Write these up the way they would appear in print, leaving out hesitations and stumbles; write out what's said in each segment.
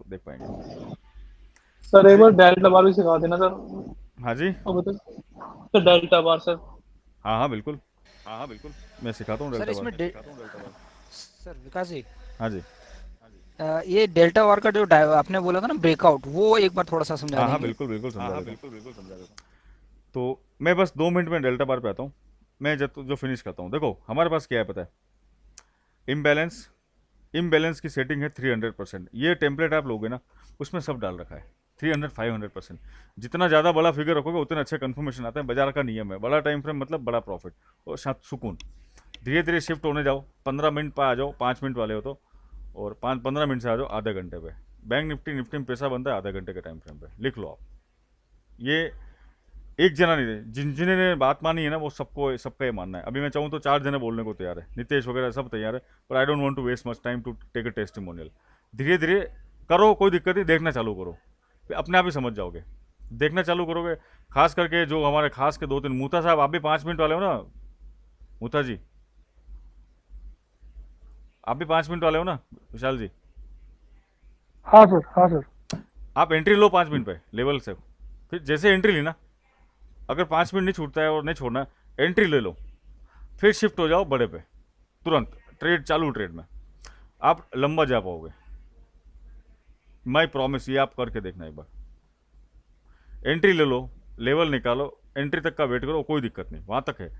देख पाएंगे। सर एक दे- बार डेल्टा बार भी सिखा देना सर। हाँ जी। अब बता सर, डेल्टा बार सर। हाँ हाँ बिल्कुल, मैं सिखाता हूँ सर डेल्टा बार। इसमें सर विकास जी, हाँ जी। ये डेल्टा वार का जो आपने बोला था ना ब्रेकआउट, वो एक बार थोड़ा सा समझा हाँ हाँ देंगे। बिल्कुल बिल्कुल समझा देता हूँ। तो मैं बस 2 मिनट में डेल्टा बार पे आता हूँ। मैं जब जो फिनिश करता हूँ, देखो हमारे पास क्या है पता है, इम्बैलेंस। इम्बैलेंस की सेटिंग है 300%। ये टेम्पलेट आप लोगे ना, उसमें सब डाल रखा है। 300 500%। जितना ज़्यादा बड़ा फिगर रखोगे उतने अच्छे कंफर्मेशन आते हैं। बाजार का नियम है, बड़ा टाइम फ्रेम मतलब बड़ा प्रॉफिट और साथ सुकून। धीरे धीरे शिफ्ट होने जाओ, 15 मिनट पर आ जाओ, 5 मिनट वाले हो तो, और 5 15 मिनट से आ जाओ आधे घंटे पे। बैंक निफ्टी निफ्टी में पैसा बनता है आधे घंटे के टाइम फ्रेम पे, लिख लो आप। ये एक जना नहीं है, जिन जिन्होंने बात मानी है ना वो सबको सबका ये मानना है। अभी मैं चाहूँ तो 4 जने बोलने को तैयार है, नितेश वगैरह सब तैयार है। पर I don't want to waste much time to take a testimonial. धीरे धीरे करो, कोई दिक्कत नहीं, देखना चालू करो, फिर अपने आप ही समझ जाओगे। देखना चालू करोगे। खास करके जो हमारे खास के 2 3 मूथा साहब, आप भी 5 मिनट वाले हो ना, मूथा जी, आप भी 5 मिनट वाले हो ना, विशाल जी। हाँ सर, हाँ सर। आप एंट्री लो 5 मिनट पे लेवल से, फिर जैसे एंट्री ली ना, अगर 5 मिनट नहीं छूटता है और नहीं छोड़ना है, एंट्री ले लो, फिर शिफ्ट हो जाओ बड़े पे, तुरंत ट्रेड चालू, ट्रेड में आप लंबा जा पाओगे। माई प्रॉमिस, ये आप करके देखना एक बार। एंट्री ले लो, लेवल निकालो, एंट्री तक का वेट करो, कोई दिक्कत नहीं, वहां तक है।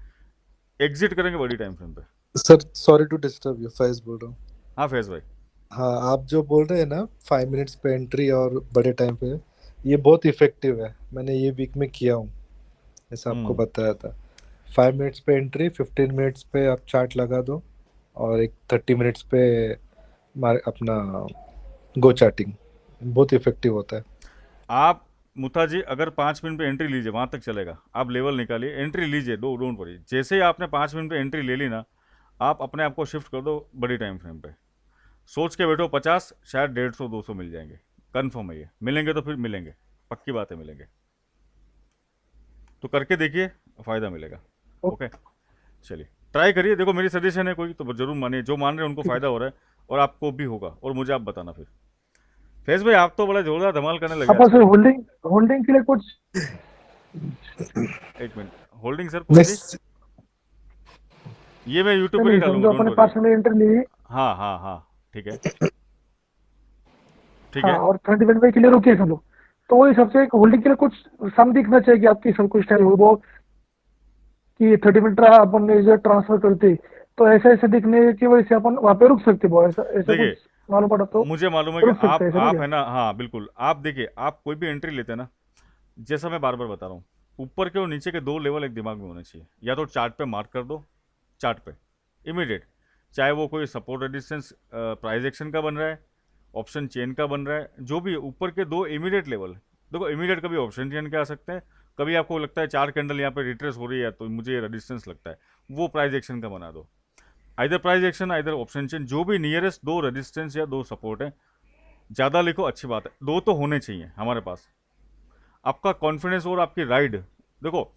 एग्जिट करेंगे बड़ी टाइम फ्रेम पे। Sir sorry to disturb you, Faiz बोल रहा हूँ। हाँ फैज भाई। हाँ, आप जो बोल रहे हैं ना 5 मिनट्स पे एंट्री और बड़े टाइम पे, ये बहुत इफेक्टिव है। मैंने ये वीक में किया हूँ, जैसा आपको हम्म। बताया था। 5 मिनट्स पे एंट्री, 15 मिनट्स पे आप चार्ट लगा दो, और एक 30 मिनट्स पे अपना गो चार्टिंग, बहुत इफेक्टिव होता है। आप मुता जी अगर 5 मिनट पे एंट्री लीजिए, वहां तक चलेगा। आप लेवल निकालिए, एंट्री लीजिए, डोंट वरी। जैसे ही आपने 5 मिनट पे एंट्री ले ली ना, आप अपने आप को शिफ्ट कर दो बड़ी टाइम फ्रेम पे। सोच के बैठो 50, शायद 150 200 मिल जाएंगे। कन्फर्म है ये, मिलेंगे तो फिर मिलेंगे, पक्की बात है मिलेंगे। तो करके देखिए, फ़ायदा मिलेगा। ओके, चलिए ट्राई करिए। देखो मेरी सजेशन है, कोई तो जरूर मानिए, जो मान रहे हैं उनको ठीक है फ़ायदा सर। हो रहा है और आपको भी होगा, और मुझे आप बताना फिर। फैज भाई आप तो बड़ा जोरदार धमाल करने लगे अपन सर आजकल। होल्डिंग होल्डिंग के लिए कुछ। एक मिनट, होल्डिंग सर कौन सी? नेक्स्ट। ये मैं यूट्यूब पे नहीं नहीं, डालूंगा, समझो डोंट अपने वरी। 5 मिनट एंट्री ली। हाँ हाँ हाँ, ठीक है, ठीक हाँ, है। और 30 मिनट के लिए रुकिए सब लोग। तो वही सबसे एक होल्डिंग के लिए कुछ सम दिखना चाहिए कि आपकी सब कुछ टाइम हुई वो, कि 30 मिनट अपन ने जो ट्रांसफर करते, तो ऐसे ऐसे दिखने की वजह से अपन वहाँ पे रुक सकते, वो ऐसा ऐसा कुछ देखिए, मालूम पड़ा तो मुझे मालूम है कि रुक सकते आप हैं, ऐसा नहीं आप क्या? है ना, हाँ बिल्कुल। आप देखिए, आप कोई भी एंट्री लेते हैं ना, जैसा मैं बार बार बता रहा हूँ, ऊपर के और नीचे के 2 लेवल एक दिमाग में होने चाहिए। या तो चार्ट पे मार्क कर दो, चार्ट पे इमीडिएट, चाहे वो कोई सपोर्ट रेजिस्टेंस प्राइस एक्शन का बन रहा है, ऑप्शन चेन का बन रहा है, जो भी है, ऊपर के 2 इमीडिएट लेवल। देखो इमीडिएट कभी ऑप्शन चेन के आ सकते हैं, कभी आपको लगता है 4 कैंडल यहाँ पे रिट्रेस हो रही है तो मुझे रेजिस्टेंस लगता है, वो प्राइस एक्शन का बना दो। Either price action either option chain, जो भी नियरेस्ट 2 रेजिस्टेंस या 2 सपोर्ट है, ज़्यादा लिखो अच्छी बात है, 2 तो होने चाहिए हमारे पास। आपका कॉन्फिडेंस और आपकी राइड, देखो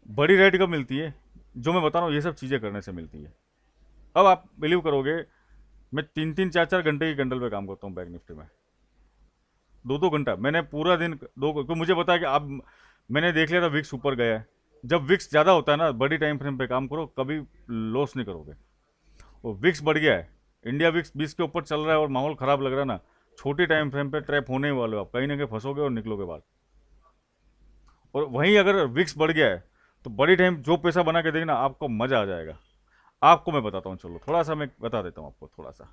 बड़ी राइड कब मिलती है, जो मैं बता रहा हूँ ये सब चीज़ें करने से मिलती है। अब आप बिलीव करोगे, मैं 3 3 4 4 घंटे की कैंडल पे काम करता हूँ बैंक निफ्टी में। 2 2 घंटा मैंने पूरा दिन तो मुझे पता है कि अब मैंने देख लिया था विक्स ऊपर गया है। जब विक्स ज़्यादा होता है ना, बड़ी टाइम फ्रेम पे काम करो, कभी लॉस नहीं करोगे। वो विक्स बढ़ गया है, इंडिया विक्स 20 के ऊपर चल रहा है और माहौल ख़राब लग रहा है ना, छोटी टाइम फ्रेम पे ट्रैप होने ही वाले हो आप, कहीं ना कहीं फंसोगे और निकलोगे बाहर। और वहीं अगर विक्स बढ़ गया है, तो बड़ी टाइम जो पैसा बना के देखना, आपको मज़ा आ जाएगा। आपको मैं बताता हूँ, चलो थोड़ा सा मैं बता देता हूँ आपको थोड़ा सा।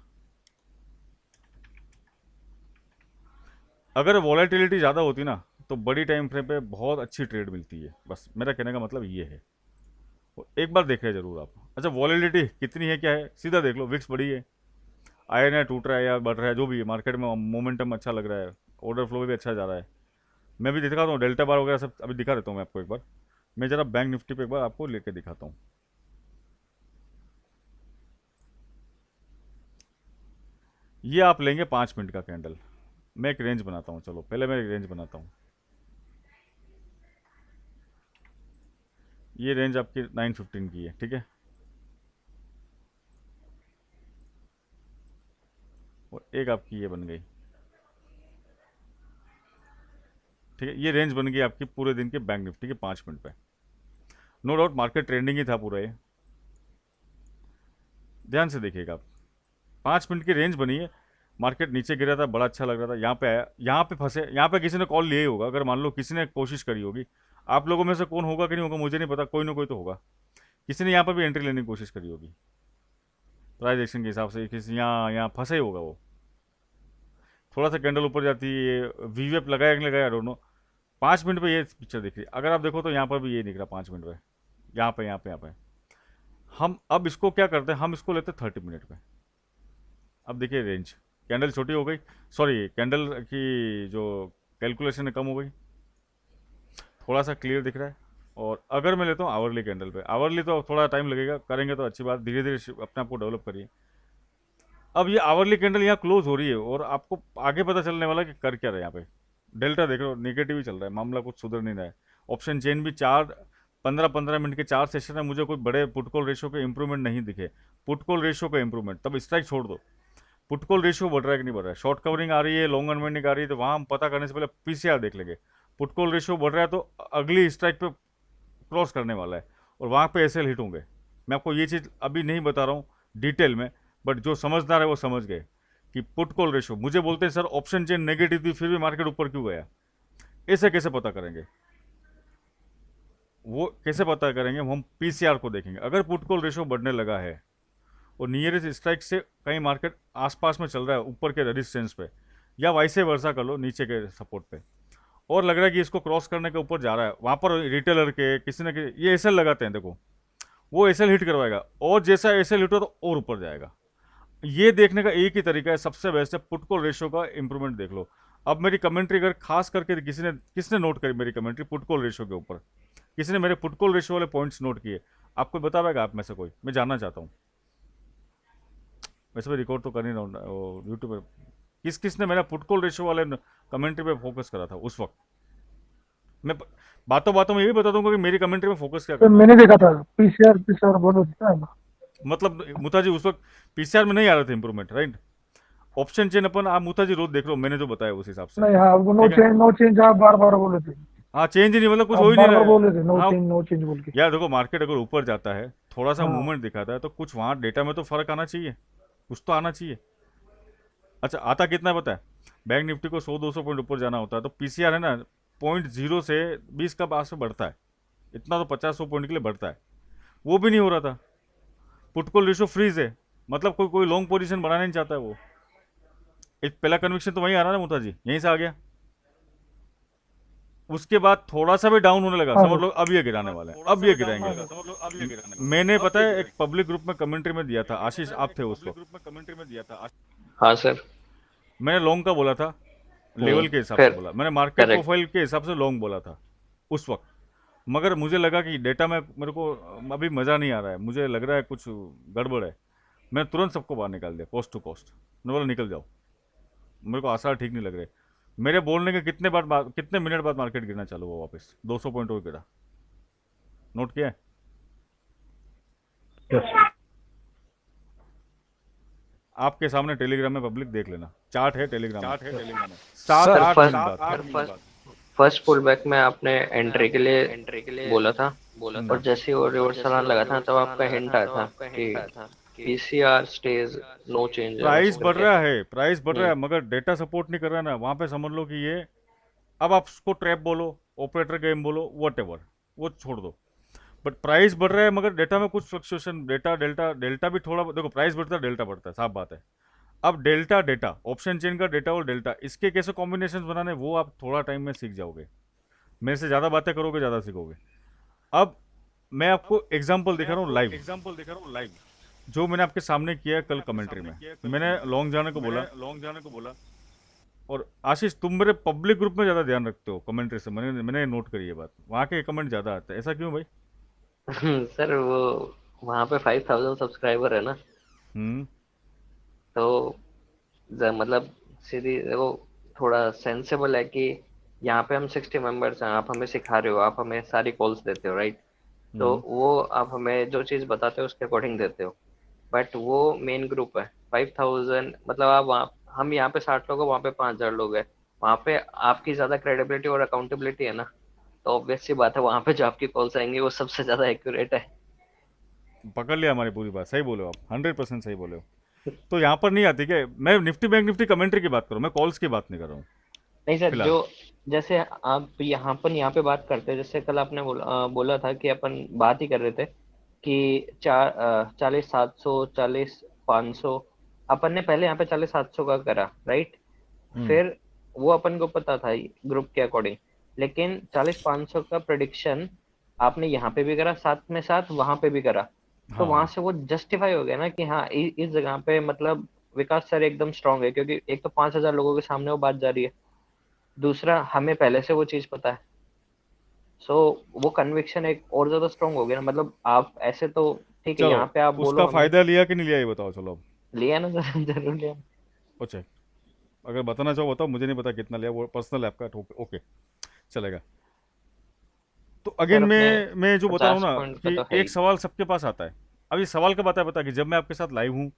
अगर वॉलेटिलिटी ज़्यादा होती ना, तो बड़ी टाइम फ्रेम पे बहुत अच्छी ट्रेड मिलती है, बस मेरा कहने का मतलब ये है। वो एक बार देख रहे जरूर आप। अच्छा वॉलेटिलिटी कितनी है क्या है, सीधा देख लो, विक्स बड़ी है, आयन है टूट रहा है या बढ़ रहा है, जो भी है मार्केट में मोमेंटम अच्छा लग रहा है, ऑर्डर फ्लो भी अच्छा जा रहा है। मैं भी दिखाता हूँ डेल्टा बार वगैरह सब, अभी दिखा देता हूँ मैं आपको एक बार। मैं जरा बैंक निफ्टी पे एक बार आपको लेके दिखाता हूँ। ये आप लेंगे 5 मिनट का कैंडल। मैं एक रेंज बनाता हूँ, चलो पहले मैं एक रेंज बनाता हूँ। ये रेंज आपकी 915 की है, ठीक है। और एक आपकी ये बन गई, ठीक है, ये रेंज बन गई आपकी पूरे दिन के बैंक निफ्टी के 5 मिनट पे। नो डाउट मार्केट ट्रेंडिंग ही था पूरा ये, ध्यान से देखिएगा आप। 5 मिनट की रेंज बनी है, मार्केट नीचे गिरा था, बड़ा अच्छा लग रहा था, यहाँ पे आया, यहाँ पे फंसे, यहाँ पे किसी ने कॉल लिया ही होगा। अगर मान लो किसी ने कोशिश करी होगी, आप लोगों में से कौन होगा कि नहीं होगा मुझे नहीं पता, कोई ना कोई तो होगा, किसी ने यहाँ पर भी एंट्री लेने की कोशिश करी होगी प्राइस एक्शन के हिसाब से, किसी यहाँ यहाँ फंसे ही होगा वो। थोड़ा सा कैंडल ऊपर जाती है, वीवेप लगाया कि नहीं लगाया दोनों। 5 मिनट पे ये पिक्चर दिख रही है, अगर आप देखो तो यहाँ पर भी ये दिख रहा 5 मिनट पे, यहाँ पे। हम अब इसको क्या करते हैं, हम इसको लेते हैं 30 मिनट पे। अब देखिए रेंज, कैंडल छोटी हो गई, सॉरी कैंडल की जो कैलकुलेशन है कम हो गई, थोड़ा सा क्लियर दिख रहा है। और अगर मैं लेता हूँ आवरली कैंडल पे, आवरली तो थोड़ा टाइम लगेगा, करेंगे तो अच्छी बात, धीरे धीरे अपने आप को डेवलप करिए। अब ये आवरली कैंडल यहाँ क्लोज हो रही है और आपको आगे पता चलने वाला कि कर क्या रहा है यहाँ पे। डेल्टा देख लो नेगेटिव ही चल रहा है, मामला कुछ सुधर नहीं रहा है। ऑप्शन चेन भी 15-15 मिनट के 4 सेशन है, मुझे कोई बड़े पुट कॉल रेशियो के इंप्रूवमेंट नहीं दिखे। पुट कॉल रेशियो का इंप्रूवमेंट, तब स्ट्राइक छोड़ दो। पुट कॉल रेशियो बढ़ रहा है कि नहीं बढ़ रहा है, शॉर्ट कवरिंग आ रही है, लॉन्ग अनवाइंडिंग आ रही है, तो वहाँ हम पता करने से पहले पीसीआर देख लेंगे। पुट कॉल रेशियो बढ़ रहा है तो अगली स्ट्राइक पे क्रॉस करने वाला है और वहाँ पे एसएल हिट होंगे। मैं आपको ये चीज़ अभी नहीं बता रहा हूँ डिटेल में, बट जो समझदार है वो समझ गए कि पुट कॉल रेशियो। मुझे बोलते हैं सर ऑप्शन चेन नेगेटिव थी फिर भी मार्केट ऊपर क्यों गया, ऐसे कैसे पता करेंगे, वो कैसे पता करेंगे, हम पीसीआर को देखेंगे। अगर पुट कॉल रेशियो बढ़ने लगा है और नियरेस्ट स्ट्राइक से कहीं मार्केट आसपास में चल रहा है ऊपर के रेजिस्टेंस पे, या वैसे वर्षा कर लो नीचे के सपोर्ट पे, और लग रहा है कि इसको क्रॉस करने के ऊपर जा रहा है, वहाँ पर रिटेलर के किसी न किसी ये एसएल लगाते हैं, देखो वो एसएल हिट करवाएगा और जैसा एसएल हिट हो तो और ऊपर जाएगा। ये देखने का एक ही तरीका है, सबसे बेस्ट है पुट कॉल रेशियो का इंप्रूवमेंट देख लो। अब मेरी कमेंट्री अगर खास करके किसने नोट करी मेरी कमेंट्री पुट कॉल रेशियो के ऊपर, किसी ने मेरे पुट कॉल रेशियो वाले पॉइंट्स नोट किए, आपको बता पाएगा आप में से कोई, मैं जानना चाहता हूँ। वैसे मैं रिकॉर्ड तो कर नहीं रहा हूँ यूट्यूब पर, किसने मेरा पुट कॉल रेशियो वाले कमेंट्री पे फोकस करा था उस वक्त। मैं बातों में ये भी बता दूंगा कि मेरी कमेंट्री में फोकस क्या तो करना मैंने देखा था पीसीआर बोलो था ना। मतलब मुता जी उस वक्त पीसीआर में नहीं आ रहे थे इंप्रूवमेंट, राइट। ऑप्शन चेन अपन आप मुता जी रोज देख लो, मैंने जो बताया उस हिसाब से। नहीं हाँ, वो ठीक है, नो चेंज आप बार बार बोले थे, हाँ चेंज ही नहीं, मतलब कुछ आप हो ही नहीं बार रहा बार बोले थे है। हाँ नो चेंज बोल के। यार देखो मार्केट अगर ऊपर जाता है, थोड़ा सा हाँ मूवमेंट दिखाता है, तो कुछ वहाँ डेटा में तो फर्क आना चाहिए, कुछ तो आना चाहिए। अच्छा आता कितना है पता है, बैंक निफ्टी को 100-200 पॉइंट ऊपर जाना होता है तो पीसीआर है ना 0.0 से 20 का पास में बढ़ता है, इतना तो 50-100 पॉइंट के लिए बढ़ता है, वो भी नहीं हो रहा था। पुट कॉल रेशियो फ्रीज है, मतलब कोई लॉन्ग पोजीशन बनाना नहीं चाहता है वो। एक पहला कन्विक्शन तो वहीं आ रहा ना मुता जी, यहीं से आ गया। उसके बाद थोड़ा सा भी डाउन होने लगा, हाँ समझ लो अब ये गिराने वाला है, अब ये गिराएंगे। मैंने पता है एक पब्लिक ग्रुप में कमेंट्री में दिया था, आशीष आप थे उस वक्त, हाँ सर। मैंने लॉन्ग का बोला था, लेवल के हिसाब से फिर बोला, मैंने मार्केट करेक्ट। प्रोफाइल के हिसाब से लॉन्ग बोला था उस वक्त। मगर मुझे लगा कि डेटा में मेरे को अभी मज़ा नहीं आ रहा है, मुझे लग रहा है कुछ गड़बड़ है, मैं तुरंत सबको बाहर निकाल दिया कॉस्ट टू कॉस्ट। मैं बोला निकल जाओ, मेरे को आसार ठीक नहीं लग रहे। मेरे बोलने के कितने मिनट बाद मार्केट गिरना चालू हुआ वापस, 200 पॉइंट और गिरा, नोट किया है? आपके सामने टेलीग्राम में पब्लिक देख लेना, चार्ट है टेलीग्राम में, 7-8 फर्स्ट दिन बाद। फर्स्ट पुल बैक में आपने एंट्री के लिए बोला था, और जैसे ही वो रिवर्स चलाने लगा था तब आपका हिंट आया था कि PCR stage no change price बढ़ रहा है, प्राइस बढ़ रहा है, मगर डेटा सपोर्ट नहीं कर रहा है ना, वहां पे समझ लो कि ये, अब आप उसको ट्रैप बोलो, ऑपरेटर गेम बोलो, वॉटएवर, वो छोड़ दो। बट प्राइस बढ़ रहा है मगर डेटा में कुछ फ्लक्चुएशन, डेल्टा भी थोड़ा, देखो प्राइस बढ़ता है डेल्टा बढ़ता है, साफ बात है। अब डेटा ऑप्शन चेन का डेटा और डेल्टा, इसके कैसे कॉम्बिनेशन बनाने, वो आप थोड़ा टाइम में सीख जाओगे, मेरे से ज़्यादा बातें करोगे ज़्यादा सीखोगे। अब मैं आपको एग्जाम्पल दिखा रहा हूँ लाइव, जो मैंने आपके सामने किया है कल कमेंट्री में, मैंने लॉन्ग जाने को बोला। और आशीष तुम मेरे पब्लिक ग्रुप में ज़्यादा ध्यान रखते हो कमेंट्री से, मैंने नोट करी है बात, वहाँ के कमेंट ज़्यादा आते हैं, ऐसा क्यों भाई? सर वो वहाँ पे 5000 सब्सक्राइबर है ना, तो मतलब सीधी वो थोड़ा सेंसेबल है कि यहाँ पे हम 60 मेंबर्स हैं, आप हमें सिखा रहे हो, आप हमें सारी कॉल्स देते हो, राइट। तो वो आप हमें जो चीज़ बताते हो उसके अकॉर्डिंग देते हो, बट वो मेन ग्रुप है 5000, मतलब आप वहाँ, हम यहाँ पे 60 लोग हैं, वहाँ पे 5000 लोग हैं, वहां पे आपकी ज्यादा क्रेडिबिलिटी और अकाउंटेबिलिटी है ना, तो ऑब्वियस सी बात है वहां पे जो आपकी कॉल्स आएंगी वो सबसे ज्यादा एक्यूरेट है। पकड़ लिया हमारी पूरी बात, सही बोले हो आप, 100% सही बोले हो। तो यहाँ पर नहीं आती क्या, मैं निफ्टी बैंक निफ्टी कमेंट्री की बात करूँ, मैं कॉल्स की बात नहीं कर रहा हूँ नहीं सर, जो फिलहाल। जैसे आप यहाँ पे बात करते हैं, जैसे कल आपने बोला था कि अपन बात ही कर रहे थे कि 40 700 40 500, अपन ने पहले यहाँ पे 40 700 का करा, राइट? हम्म। फिर वो अपन को पता था ग्रुप के अकॉर्डिंग, लेकिन 40 500 का प्रिडिक्शन आपने यहाँ पे भी करा, साथ में साथ वहां पे भी करा, तो हाँ वहां हाँ। से वो जस्टिफाई हो गया ना कि हाँ इस जगह पे मतलब विकास सर एकदम स्ट्रांग है, क्योंकि एक तो 5,000 लोगों के सामने वो बात जा रही है, दूसरा हमें पहले से वो चीज पता है। सो वो कन्विक्शन एक और ज्यादा स्ट्रांग हो गया ना। मतलब आप ऐसे तो ठीक है, चलो, यहाँ पे आप बोलो उसका हमें। फायदा लिया कि नहीं लिया ये बताओ, चलो अब। लिया ना सर, जरूर लिया। अच्छा, अगर बताना चाहो बताओ, मुझे नहीं पता कितना लिया, वो पर्सनल है आपका, ओके, चलेगा। तो अगेन सर अपने मैं जो बता रहा हूँ 50 ना पॉइंट पे कि तो है एक ही। सवाल सबके पास आता है। अब इस सवाल का बता कि जब मैं आपके साथ लाइव हूँ,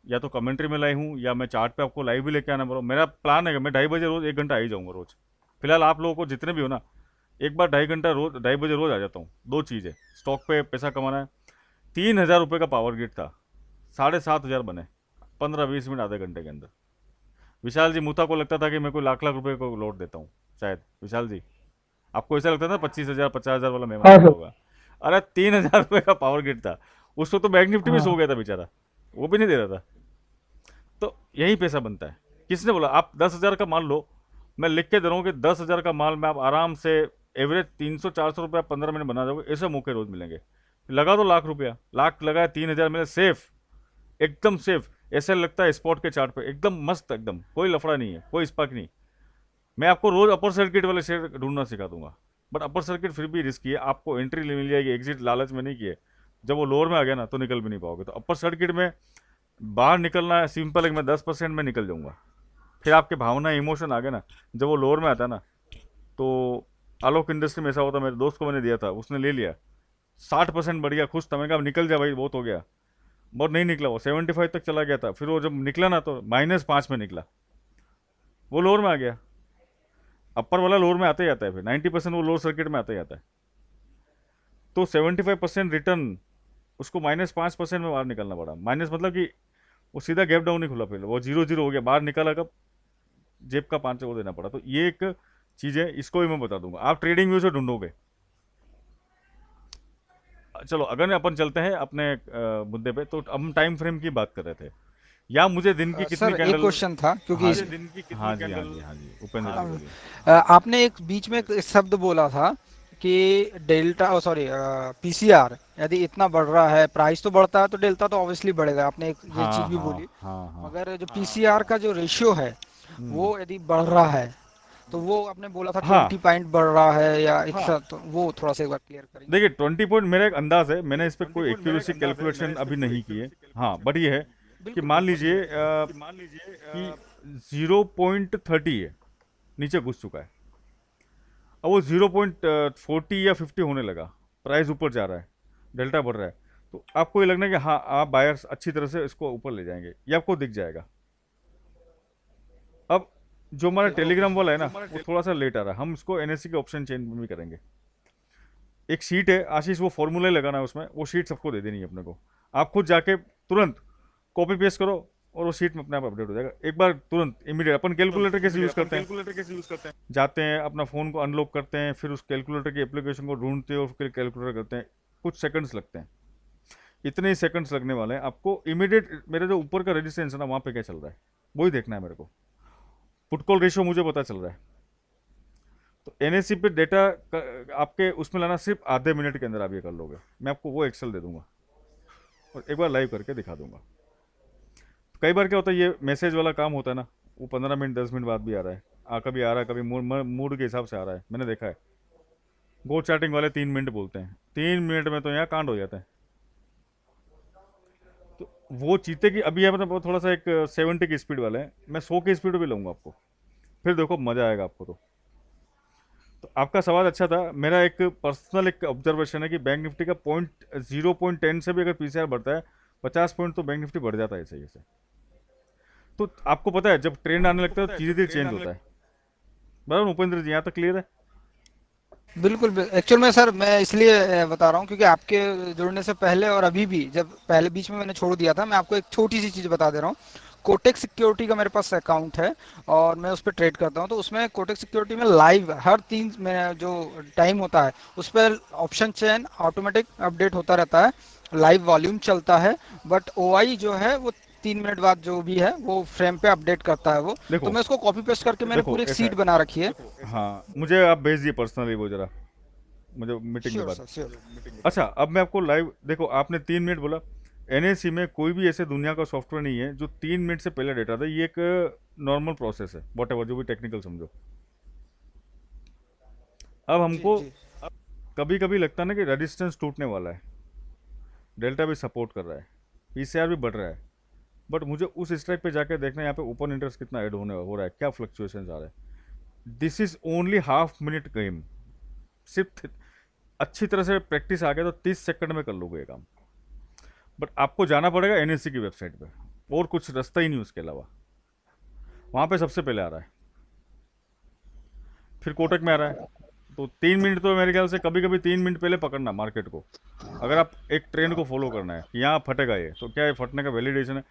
या तो कमेंट्री में लाइव हूँ, या मैं चार्ट पे आपको लाइव भी लेके आना बोलो, मेरा प्लान है कि मैं 2:30 बजे रोज 1 घंटा आ ही जाऊँगा रोज। फिलहाल आप लोगों को जितने भी हो ना, एक बार 2.5 घंटा रोज, 2:30 बजे रोज आ जाता हूँ। दो चीज़ है, स्टॉक पे पैसा कमाना है। 3,000 रुपये का पावर गिट था, 7,500 बने 15-20 मिनट आधे घंटे के अंदर। विशाल जी, मुता को लगता था कि मैं कोई लाख लाख रुपए को लौट देता हूँ शायद। विशाल जी, आपको ऐसा लगता था 25,000 50,000 वाला मेहमान हाँ आता सर। होगा। अरे 3,000 रुपये का पावर गिट था, उसको तो बैंक निफ्टी भी सो हाँ गया था बेचारा, वो भी नहीं दे रहा था। तो यही पैसा बनता है। किसने बोला आप 10,000 का मान लो, मैं लिख के दे रहा हूँ कि 10,000 का माल में आप आराम से एवरेज 300-400 रुपया 15 मिनट बना दोगे, ऐसे मौके रोज मिलेंगे। लगा दो लाख रुपया, लाख लगाया 3,000 मिले सेफ, एकदम सेफ। ऐसा लगता है स्पॉट के चार्ट पे एकदम मस्त, एकदम कोई लफड़ा नहीं है, कोई स्पार्क नहीं। मैं आपको रोज अपर सर्किट वाले शेयर ढूंढना सिखा दूंगा, बट अपर सर्किट फिर भी रिस्की है, आपको एंट्री मिल जाएगी, एग्जिट लालच में नहीं किए। जब वो लोअर में आ गया ना तो निकल भी नहीं पाओगे। तो अपर सर्किट में बाहर निकलना है सिंपल है कि मैं 10% में निकल जाऊंगा। फिर आपके भावना इमोशन आ गए ना, जब वो लोअर में आता है ना, तो आलोक इंडस्ट्री में ऐसा होता, मेरे दोस्त को मैंने दिया था, उसने ले लिया, 60% बढ़ गया, खुश था। मैंने कहा निकल जा भाई, बहुत हो गया, बहुत नहीं निकला, वो 75 तक चला गया था। फिर वो जब निकला ना तो -5 में निकला, वो लोअर में आ गया। अपर वाला लोअर में आता ही आता है, फिर 90% वो लोअर सर्किट में आता ही आता है। तो 75% रिटर्न, उसको -5% में बाहर निकलना पड़ा। माइनस मतलब कि वो सीधा गैप डाउन नहीं खुला, फिर वो 0-0 हो गया, बाहर निकाला, कब जेब का 5 को देना पड़ा। तो ये एक चीज़ है, इसको भी मैं बता दूंगा, आप ट्रेडिंग व्यू से ढूंढोगे। चलो अगर अपन चलते हैं अपने मुद्दे पे, तो हम टाइम फ्रेम की बात कर रहे थे, या मुझे दिन की कितनी सर एक कैंडल। क्वेश्चन था, क्योंकि हाँ इस जी, हाँ जी, हाँ जी, हाँ जी, उपेंद्र जी बोलिए। आपने एक बीच में एक शब्द बोला था कि डेल्टा, सॉरी, पीसीआर यदि इतना बढ़ रहा है, प्राइस तो बढ़ता है तो डेल्टा तो ऑब्वियसली बढ़ेगा, आपने एक ये चीज हाँ भी हाँ बोली। हाँ हाँ। मगर जो पीसीआर का जो रेशियो है हम्म। वो यदि बढ़ रहा है, तो वो आपने बोला था हाँ 20 पॉइंट बढ़ रहा है या इतना, तो वो थोड़ा सा एक बार क्लियर करेंगे। देखिए, 20 पॉइंट मेरा एक अंदाज है, मैंने इस पर कोई एक्यूरेसी कैलकुलेशन अभी नहीं की है। हाँ बट ये है कि बिल्कुल मान बिल्कुल। लीजिए कि 0.30 है, नीचे घुस चुका है, अब वो 0.40 या 50 होने लगा, प्राइस ऊपर जा रहा है, डेल्टा बढ़ रहा है, तो आपको ये लगना है कि हाँ आप बायर्स अच्छी तरह से इसको ऊपर ले जाएंगे, ये आपको दिख जाएगा। अब जो हमारा टेलीग्राम वाला है ना, वो थोड़ा सा लेट आ रहा है, हम इसको एनएससी के ऑप्शन चेंज में भी करेंगे। एक शीट है आशीष, वो फॉर्मूला लगाना है उसमें, वो शीट सबको दे देनी है अपने को। आप खुद जाके तुरंत कॉपी पेस्ट करो और वो शीट में अपने आप अपडेट हो जाएगा, एक बार तुरंत इमीडिएट। अपन कैलकुलेटर कैसे यूज़ करते हैं, जाते हैं अपना फ़ोन को अनलॉक करते हैं, फिर उस कैलकुलेटर की एप्लीकेशन को ढूंढते हैं और फिर कैलकुलेटर करते हैं, कुछ सेकंड्स लगते हैं, इतने ही सेकंड्स लगने वाले हैं आपको। इमीडिएट मेरे जो ऊपर का रजिस्टेंस है ना, वहाँ पे क्या चल रहा है वही देखना है मेरे को। पुट कॉल रेशियो मुझे पता चल रहा है, तो एनएससी पे डेटा आपके उसमें लाना सिर्फ आधे मिनट के अंदर आप ये कर लोगे। मैं आपको वो एक्सेल दे दूंगा और एक बार लाइव करके दिखा दूंगा। तो कई बार क्या होता है, ये मैसेज वाला काम होता है ना, वो 15 मिनट 10 मिनट बाद भी आ रहा है, कभी आ रहा है, कभी मूड के हिसाब से आ रहा है, मैंने देखा है। गो चैटिंग वाले 3 मिनट बोलते हैं, 3 मिनट में तो यहाँ कांड हो जाता है। तो वो चीते की अभी है, मतलब वो थोड़ा सा एक 70 की स्पीड वाले हैं, मैं 100 की स्पीड भी लूँगा आपको, फिर देखो मज़ा आएगा आपको। तो आपका सवाल अच्छा था। मेरा एक पर्सनल एक ऑब्जर्वेशन है कि बैंक निफ्टी का 0.10 से भी अगर पीसीआर बढ़ता है 50 पॉइंट, तो बैंक निफ्टी बढ़ जाता है सही से। तो आपको पता है जब ट्रेंड आने लगता है तो धीरे धीरे चेंज होता है। बराबर उपेंद्र जी, यहाँ तक क्लियर है? बिल्कुल एक्चुअल में सर मैं इसलिए बता रहा हूँ क्योंकि आपके जुड़ने से पहले और अभी भी, जब पहले बीच में मैंने छोड़ दिया था, मैं आपको एक छोटी सी चीज बता दे रहा हूँ। कोटेक सिक्योरिटी का मेरे पास अकाउंट है और मैं उस पर ट्रेड करता हूँ। तो उसमें कोटेक सिक्योरिटी में लाइव हर 3 में जो टाइम होता है उस पर ऑप्शन चेन ऑटोमेटिक अपडेट होता रहता है, लाइव वॉल्यूम चलता है। बट ओआई जो है वो 3 मिनट बाद जो भी है वो फ्रेम पे अपडेट करता है वो। तो देखो, मैं उसको कॉपी पेस्ट करके मैंने देखो पूरी एक ऐसा सीट है, बना रखी है। हाँ मुझे आप भेज दिए पर्सनली वो जरा, मुझे मीटिंग के श्योर बाद। Sir sure. अच्छा, अब मैं आपको लाइव, देखो आपने 3 मिनट बोला, एनएससी में कोई भी ऐसे दुनिया का सॉफ्टवेयर नहीं है जो 3 मिनट से पहले डेटा दे। ये एक नॉर्मल प्रोसेस है, वॉट एवर जो भी टेक्निकल समझो। अब जी हमको जी। कभी कभी लगता है ना कि रेजिस्टेंस टूटने वाला है, डेल्टा भी सपोर्ट कर रहा है, पीसीआर भी बढ़ रहा है, बट मुझे उस स्ट्राइक पे जाकर देखना है यहाँ पे ओपन इंटरेस्ट कितना ऐड होने हो रहा है, क्या फ्लक्चुएशन आ रहा है। This is only half minute game. सिर्फ अच्छी तरह से प्रैक्टिस आ गया तो 30 सेकंड में कर लोगे ये काम। बट आपको जाना पड़ेगा एनएससी की वेबसाइट पे, और कुछ रास्ता ही नहीं उसके अलावा। वहाँ पे सबसे पहले आ रहा है, फिर कोटक में आ रहा है। तो 3 मिनट तो मेरे ख्याल से कभी कभी 3 मिनट पहले पकड़ना मार्केट को, अगर आप एक ट्रेंड को फॉलो करना है कि यहाँ फटेगा ये, तो क्या है, फटने का वैलिडेशन है।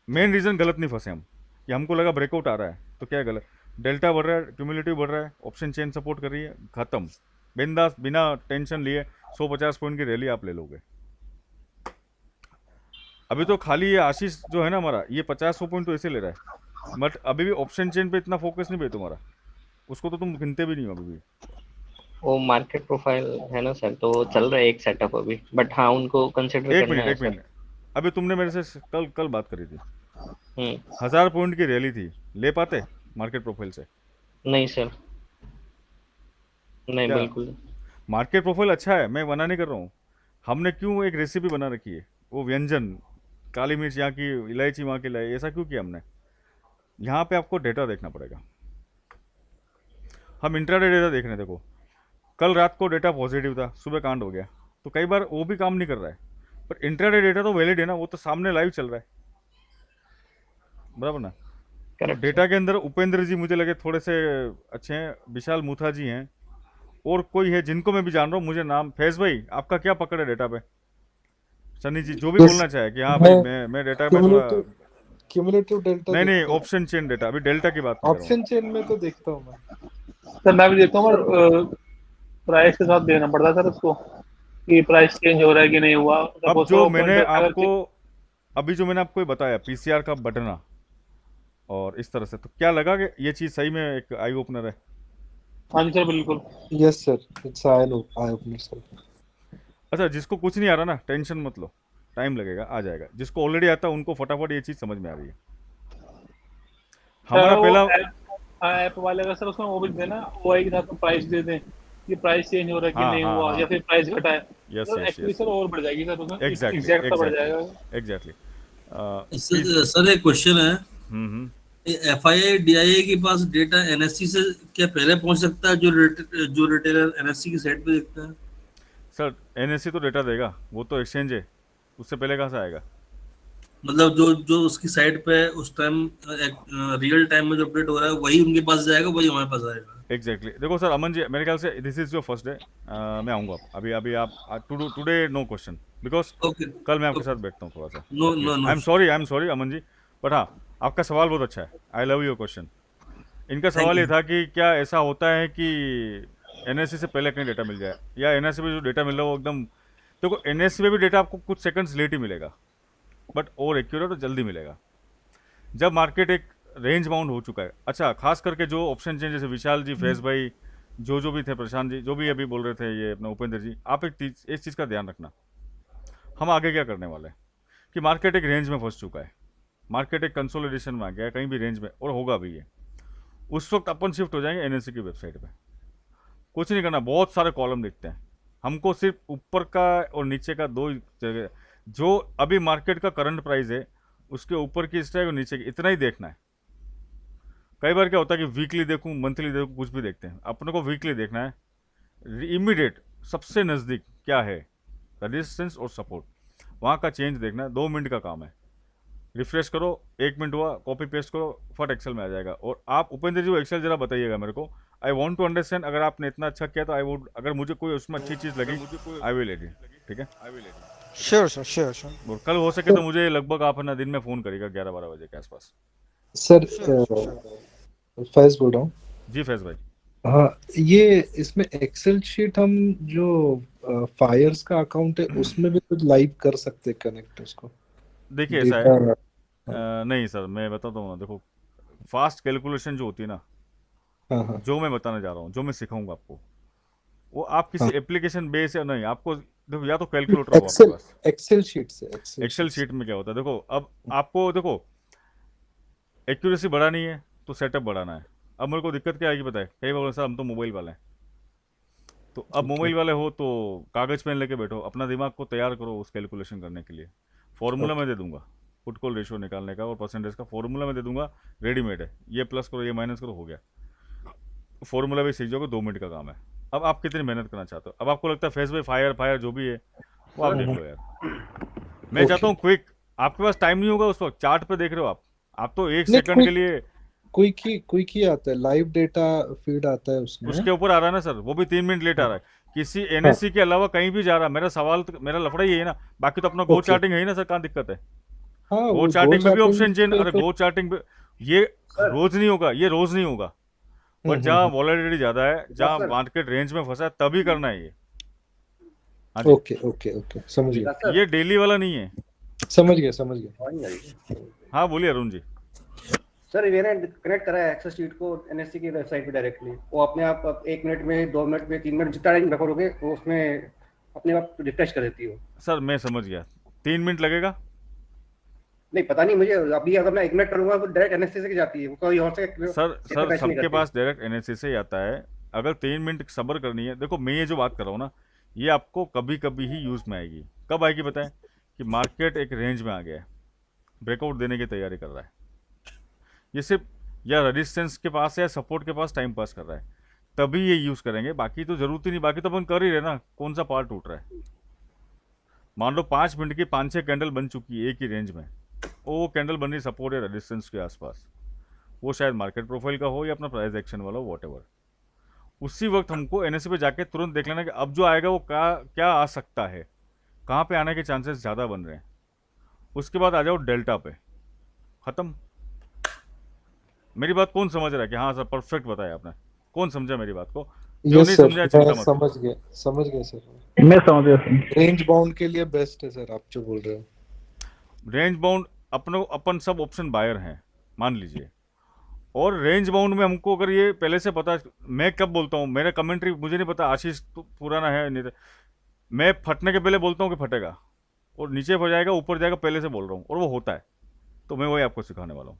मेन रीज़न गलत नहीं फंसे हम, कि हमको लगा ब्रेकआउट आ रहा है, तो क्या है गलत, डेल्टा बढ़ रहा है, क्यूमुलेटिव बढ़ रहा है, ऑप्शन चेन सपोर्ट कर रही है, खत्म, बिंदास बिना टेंशन लिए 150 पॉइंट की रैली आप ले लोगे। अभी तो खाली ये आशीष जो है ना हमारा, ये 50 पॉइंट तो ऐसे ले रहा है, बट अभी भी ऑप्शन चेन पे इतना फोकस नहीं भाई तुम्हारा, उसको तो तुम गिनते भी नहीं हो अभी भी। वो मार्केट प्रोफाइल है ना सर, तो वो चल रहा है एक सेटअप अभी, बट हाँ उनको कंसिडर एक करना मिनट, है एक सर। मिनट, अभी तुमने मेरे से कल कल बात करी थी, हम्म। 1000 पॉइंट की रैली थी, ले पाते मार्केट प्रोफाइल से? नहीं सर, नहीं क्या, बिल्कुल नहीं। मार्केट प्रोफाइल अच्छा है, मैं मना नहीं कर रहा हूँ। हमने क्यों एक रेसिपी बना रखी है, वो व्यंजन, काली मिर्च यहाँ की, इलायची वहाँ की लाई, ऐसा क्यों किया हमने? यहाँ पे आपको डेटा देखना पड़ेगा। हम इंट्राडे डेटा देख रहे हैं, देखो कल रात को डेटा पॉजिटिव था, सुबह कांड हो गया, तो कई बार वो भी काम नहीं कर रहा है, पर इंट्राडे डेटा तो वैलिड है ना, वो तो सामने लाइव चल रहा है, बराबर ना। तो करेक्ट सर। डेटा के अंदर उपेंद्र जी मुझे लगे थोड़े से अच्छे हैं, विशाल मुथा जी हैं, और कोई है जिनको मैं भी जान रहा हूँ, मुझे नाम, फैज भाई आपका क्या पकड़ है डेटा पे? सनी जी जो भी यस, बोलना चाहे कि हाँ भाई मैं मैं डेटा में थोड़ा, क्यूमुलेटिव क्यूमुलेटिव डेल्टा नहीं नहीं देखता हूँ। ऑप्शन चेन डेटा, अभी डेल्टा की बात नहीं कर रहा हूँ। ऑप्शन चेन में तो देखता हूँ मैं। सर मैं भी देखता हूँ, पर प्राइस के साथ देखना पड़ता है सर उसको, कि प्राइस चेंज हो रहा है कि नहीं हुआ। अब सपोज जो करो मैंने ओपन अगर आपको, अभी जो मैंने आपको ये बताया पीसीआर का बटना और इस तरह से, तो क्या लगा कि ये चीज़ सही में एक आई ओपनर है? हाँ जी सर बिल्कुल। Yes sir, it's eye opener sir. अच्छा, जिसको कुछ नहीं आ रहा ना, टेंशन मत लो, टाइम लगेगा, आ जाएगा। जिसको ऑलरेडी आता है उनको फटाफट ये चीज़ समझ में आ रही है। हमारा वो पहला, ऐप वाले अगर सर उसमें वो भी देना, ओआई के साथ में प्राइस दे दें कि प्राइस चेंज हो रहा है कि हाँ नहीं हाँ हुआ, हाँ, या फिर प्राइस घटा है, यस तो यस एक्चुअली यस, सर और बढ़ जाएगी सर, उसमें एग्जैक्टली एग्जैक्ट सा बढ़ एग्जैक्टली जाएगा। एग्जैक्टली। सर एक क्वेश्चन है, हम्म। एफआईआई डीआईए के पास डेटा एनएससी से क्या पहले पहुंच सकता है, जो रिटेलर एनएससी की साइट पे देखता है? सर एनएससी तो डेटा देगा, वो तो एक्सचेंज है, उससे पहले कहाँ से आएगा? मतलब जो जो उसकी साइट पे उस टाइम रियल टाइम में जो अपडेट हो रहा है वही उनके पास जाएगा, वही हमारे पास आएगा? एग्जैक्टली देखो सर, अमन जी मेरे ख्याल से this is your first day, मैं आऊँगा अभी अभी आप today no question, because okay. कल मैं आपके साथ बैठता हूँ थोड़ा सा, no no please, no. I am sorry Aman ji, but हाँ आपका सवाल बहुत अच्छा है, आई लव योर क्वेश्चन। इनका थैंक सवाल ये यू। था कि क्या ऐसा होता है कि एनएससी से पहले कहीं डेटा मिल जाए, या एनएससी पे जो डेटा मिल रहा है वो एकदम, देखो एनएससी में भी डेटा आपको कुछ सेकंड्स लेट ही मिलेगा, बट और एक्यूरेट और जल्दी मिलेगा जब मार्केट एक रेंज बाउंड हो चुका है। अच्छा, खास करके जो ऑप्शन चेंज, जैसे विशाल जी, फैज भाई, जो भी थे, प्रशांत जी, जो भी अभी बोल रहे थे, ये अपना उपेंद्र जी, आप एक चीज़ का ध्यान रखना, हम आगे क्या करने वाले हैं कि मार्केट एक रेंज में फंस चुका है, मार्केट एक कंसोलिडेशन में आ गया है कहीं भी रेंज में, और होगा भी ये, उस वक्त अपन शिफ्ट हो जाएंगे एनएससी की वेबसाइट पे। कुछ नहीं करना, बहुत सारे कॉलम दिखते हैं हमको, सिर्फ ऊपर का और नीचे का दो ही जगह, जो अभी मार्केट का करंट प्राइस है उसके ऊपर की स्ट्राइक और नीचे की, इतना ही देखना है। कई बार क्या होता है कि वीकली देखूं, मंथली देखूं, कुछ भी देखते हैं, अपने को वीकली देखना है, इमीडिएट सबसे नज़दीक क्या है रेजिस्टेंस और सपोर्ट, वहाँ का चेंज देखना है, 2 मिनट का काम है। रिफ्रेश करो, 1 मिनट हुआ, कॉपी पेस्ट करो, फट एक्सेल में आ जाएगा। और आप उपेंद्र जी वो एक्सेल जरा बताइएगा मेरे को, आई वॉन्ट टू अंडरस्टैंड। अगर आपने इतना अच्छा किया तो आई वुड, अगर मुझे कोई उसमें अच्छी चीज़ लगी आई विल एडिट, ठीक है। Sure sir, sure sure. और कल हो सके तो मुझे लगभग आप है ना दिन में फ़ोन करिएगा 11-12 बजे के आसपास। सर श्योर फैज बोल रहा हूँ। जी फैज भाई। हाँ, ये इसमें एक्सेल शीट हम जो फायर्स का अकाउंट है उसमें भी कुछ लाइव कर सकते हैं कनेक्ट उसको देखिए ऐसा है, डेटा। नहीं सर मैं बताता हूँ ना, देखो फास्ट कैलकुलेशन जो होती है ना, हाँ हाँ जो मैं बताने जा रहा हूँ, जो मैं सिखाऊंगा आपको, वो आप किसी हाँ, एप्लीकेशन बेस या नहीं, आपको देखो या तो कैलकुलेटर हो आपके एक्सेल पास। एक्सेल शीट से एक्सेल शीट में क्या होता है, देखो अब आपको देखो एक्यूरेसी बढ़ानी है तो सेटअप बढ़ाना है। अब मेरे को दिक्कत क्या आएगी पता है, कई बार बोले, सर हम तो मोबाइल वाले हैं, तो अब ठीक है। मोबाइल वाले हो तो कागज़ पेन लेके बैठो, अपना दिमाग को तैयार करो उस कैलकुलेशन करने के लिए। फॉर्मूला मैं दे दूंगा, पुट कॉल रेशियो निकालने का और परसेंटेज का फॉर्मूला मैं दे दूंगा, रेडीमेड है, ये प्लस करो ये माइनस करो हो गया। फॉर्मूला भी सीख जाओगे, 2 मिनट का काम है। अब आप कितनी मेहनत करना चाहते हो, अब आपको लगता है फेस बाई फायर फायर जो भी है वो आप देख लो यार। मैं चाहता ओके, हूँ क्विक, आपके पास टाइम नहीं होगा उस वक्त, चार्ट पे देख रहे हो आप तो एक नहीं सेकंड के लिए क्विक ही आता है, लाइव डेटा फीड आता है उसमें। उसके ऊपर आ रहा है ना सर, वो भी 3 मिनट लेट आ रहा है। किसी हाँ एनएससी के अलावा कहीं भी जा रहा है, मेरा सवाल तो, मेरा लफड़ा ही है ना। बाकी तो अपना गो ओके। चार्टिंग है ही ना सर, कहाँ दिक्कत है। हाँ, गो वो गो चार्टिंग में भी चार्टिंग ऑप्शन चेंज, पे अरे तो गो चार्टिंग पे ये रोज नहीं होगा, ये रोज नहीं होगा, बट जहाँ हम्म। वॉलेटिलिटी ज़्यादा है, जहाँ मार्केट रेंज में फंसा है तभी करना है ये। हाँ जी, ओके ओके ओके, समझ गया ये डेली वाला नहीं है। समझ गया समझ गया। हाँ बोलिए अरुण जी। सर मैंने कनेक्ट करा है एक्सेल शीट को एनएससी की वेबसाइट पे डायरेक्टली, वो अपने आप 1 मिनट में 2 मिनट में 3 मिनट जितना टाइम रखोगे वो उसमें अपने आप रिफ्रेश कर देती हो। सर मैं समझ गया, 3 मिनट लगेगा। नहीं पता नहीं मुझे, अभी अगर मैं 1 मिनट करूंगा तो डायरेक्ट एनएससी से जाती है, वो कोई और से सर अटैच नहीं सबके करती। पास डायरेक्ट एनएससी से ही आता है। अगर 3 मिनट सब्र करनी है, देखो मैं ये जो बात कर रहा हूँ ना, ये आपको कभी कभी ही यूज़ में आएगी। कब आएगी बताएं, कि मार्केट एक रेंज में आ गया है, ब्रेकआउट देने की तैयारी कर रहा है, ये सिर्फ या रेजिस्टेंस के पास या सपोर्ट के पास टाइम पास कर रहा है, तभी ये यूज़ करेंगे। बाकी तो ज़रूरत ही नहीं, बाकी तो अपन कर ही रहे ना, कौन सा पार्ट टूट रहा है। मान लो 5 मिनट की 5-6 कैंडल बन चुकी है एक ही रेंज में, वो कैंडल बन रही सपोर्ट या रेजिस्टेंस के आसपास, वो शायद मार्केट प्रोफाइल का हो या अपना प्राइस एक्शन वाला हो, वॉट। उसी वक्त हमको एनएससी पे जाके तुरंत देख लेना कि अब जो आएगा वो क्या आ सकता है, कहाँ पे आने के चांसेस ज़्यादा बन रहे हैं। उसके बाद आ जाओ डेल्टा पे, ख़त्म। मेरी बात कौन समझ रहा है कि हाँ सर परफेक्ट बताया आपने, कौन समझा मेरी बात को, जो यस नहीं सर, समझा मैं चिंता मत समझ करो। गया सर। मैं समझ गया सर। रेंज बाउंड के लिए बेस्ट है सर, आप जो बोल रहे हो। रेंज बाउंड अपन सब ऑप्शन बायर हैं मान लीजिए, और रेंज बाउंड में हमको अगर ये पहले से पता, मैं कब बोलता हूँ, मेरा कमेंट्री मुझे नहीं पता, आशीष तो पुराना है नहीं तो, मैं फटने के पहले बोलता हूँ कि फटेगा और नीचे हो जाएगा ऊपर जाएगा, पहले से बोल रहा हूँ और वो होता है। तो मैं वही आपको सिखाने वाला हूँ।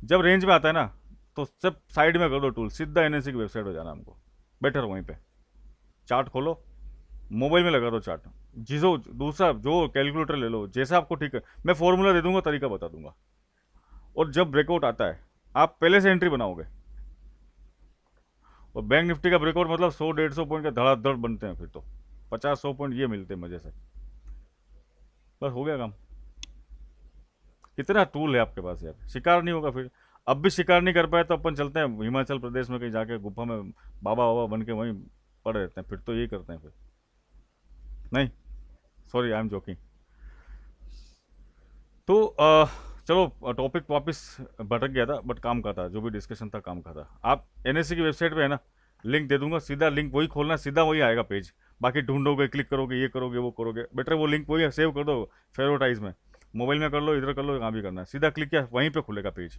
जब रेंज में आता है ना तो सब साइड में कर दो टूल, सीधा एनएससी की वेबसाइट हो जाना हमको, बेटर वहीं पे चार्ट खोलो, मोबाइल में लगा दो चार्ट, जिसो दूसरा जो कैलकुलेटर ले लो, जैसा आपको ठीक है, मैं फॉर्मूला दे दूंगा, तरीका बता दूंगा। और जब ब्रेकआउट आता है आप पहले से एंट्री बनाओगे, और बैंक निफ्टी का ब्रेकआउट मतलब 100-150 पॉइंट का धड़ाधड़ बनते हैं, फिर तो 50-100 पॉइंट ये मिलते हैं मजे से, बस हो गया काम। कितना टूल है आपके पास यार, शिकार नहीं होगा फिर। अब भी शिकार नहीं कर पाए तो अपन चलते हैं हिमाचल प्रदेश में कहीं जाके गुफा में बाबा बाबा बन के वहीं पड़े रहते हैं, फिर तो यही करते हैं फिर। नहीं सॉरी आई एम जोकिंग। तो चलो टॉपिक वापस भटक गया था, बट काम का था, जो भी डिस्कशन था काम का था। आप एनएससी की वेबसाइट पे है ना, लिंक दे दूंगा, सीधा लिंक वही खोलना, सीधा वही आएगा पेज। बाकी ढूंढोगे, क्लिक करोगे, ये करोगे वो करोगे, बेटर वो लिंक वही सेव कर दो फेवरेटाइज में, मोबाइल में कर लो, इधर कर लो, कहाँ भी करना है, सीधा क्लिक किया वहीं पे खुलेगा पेज,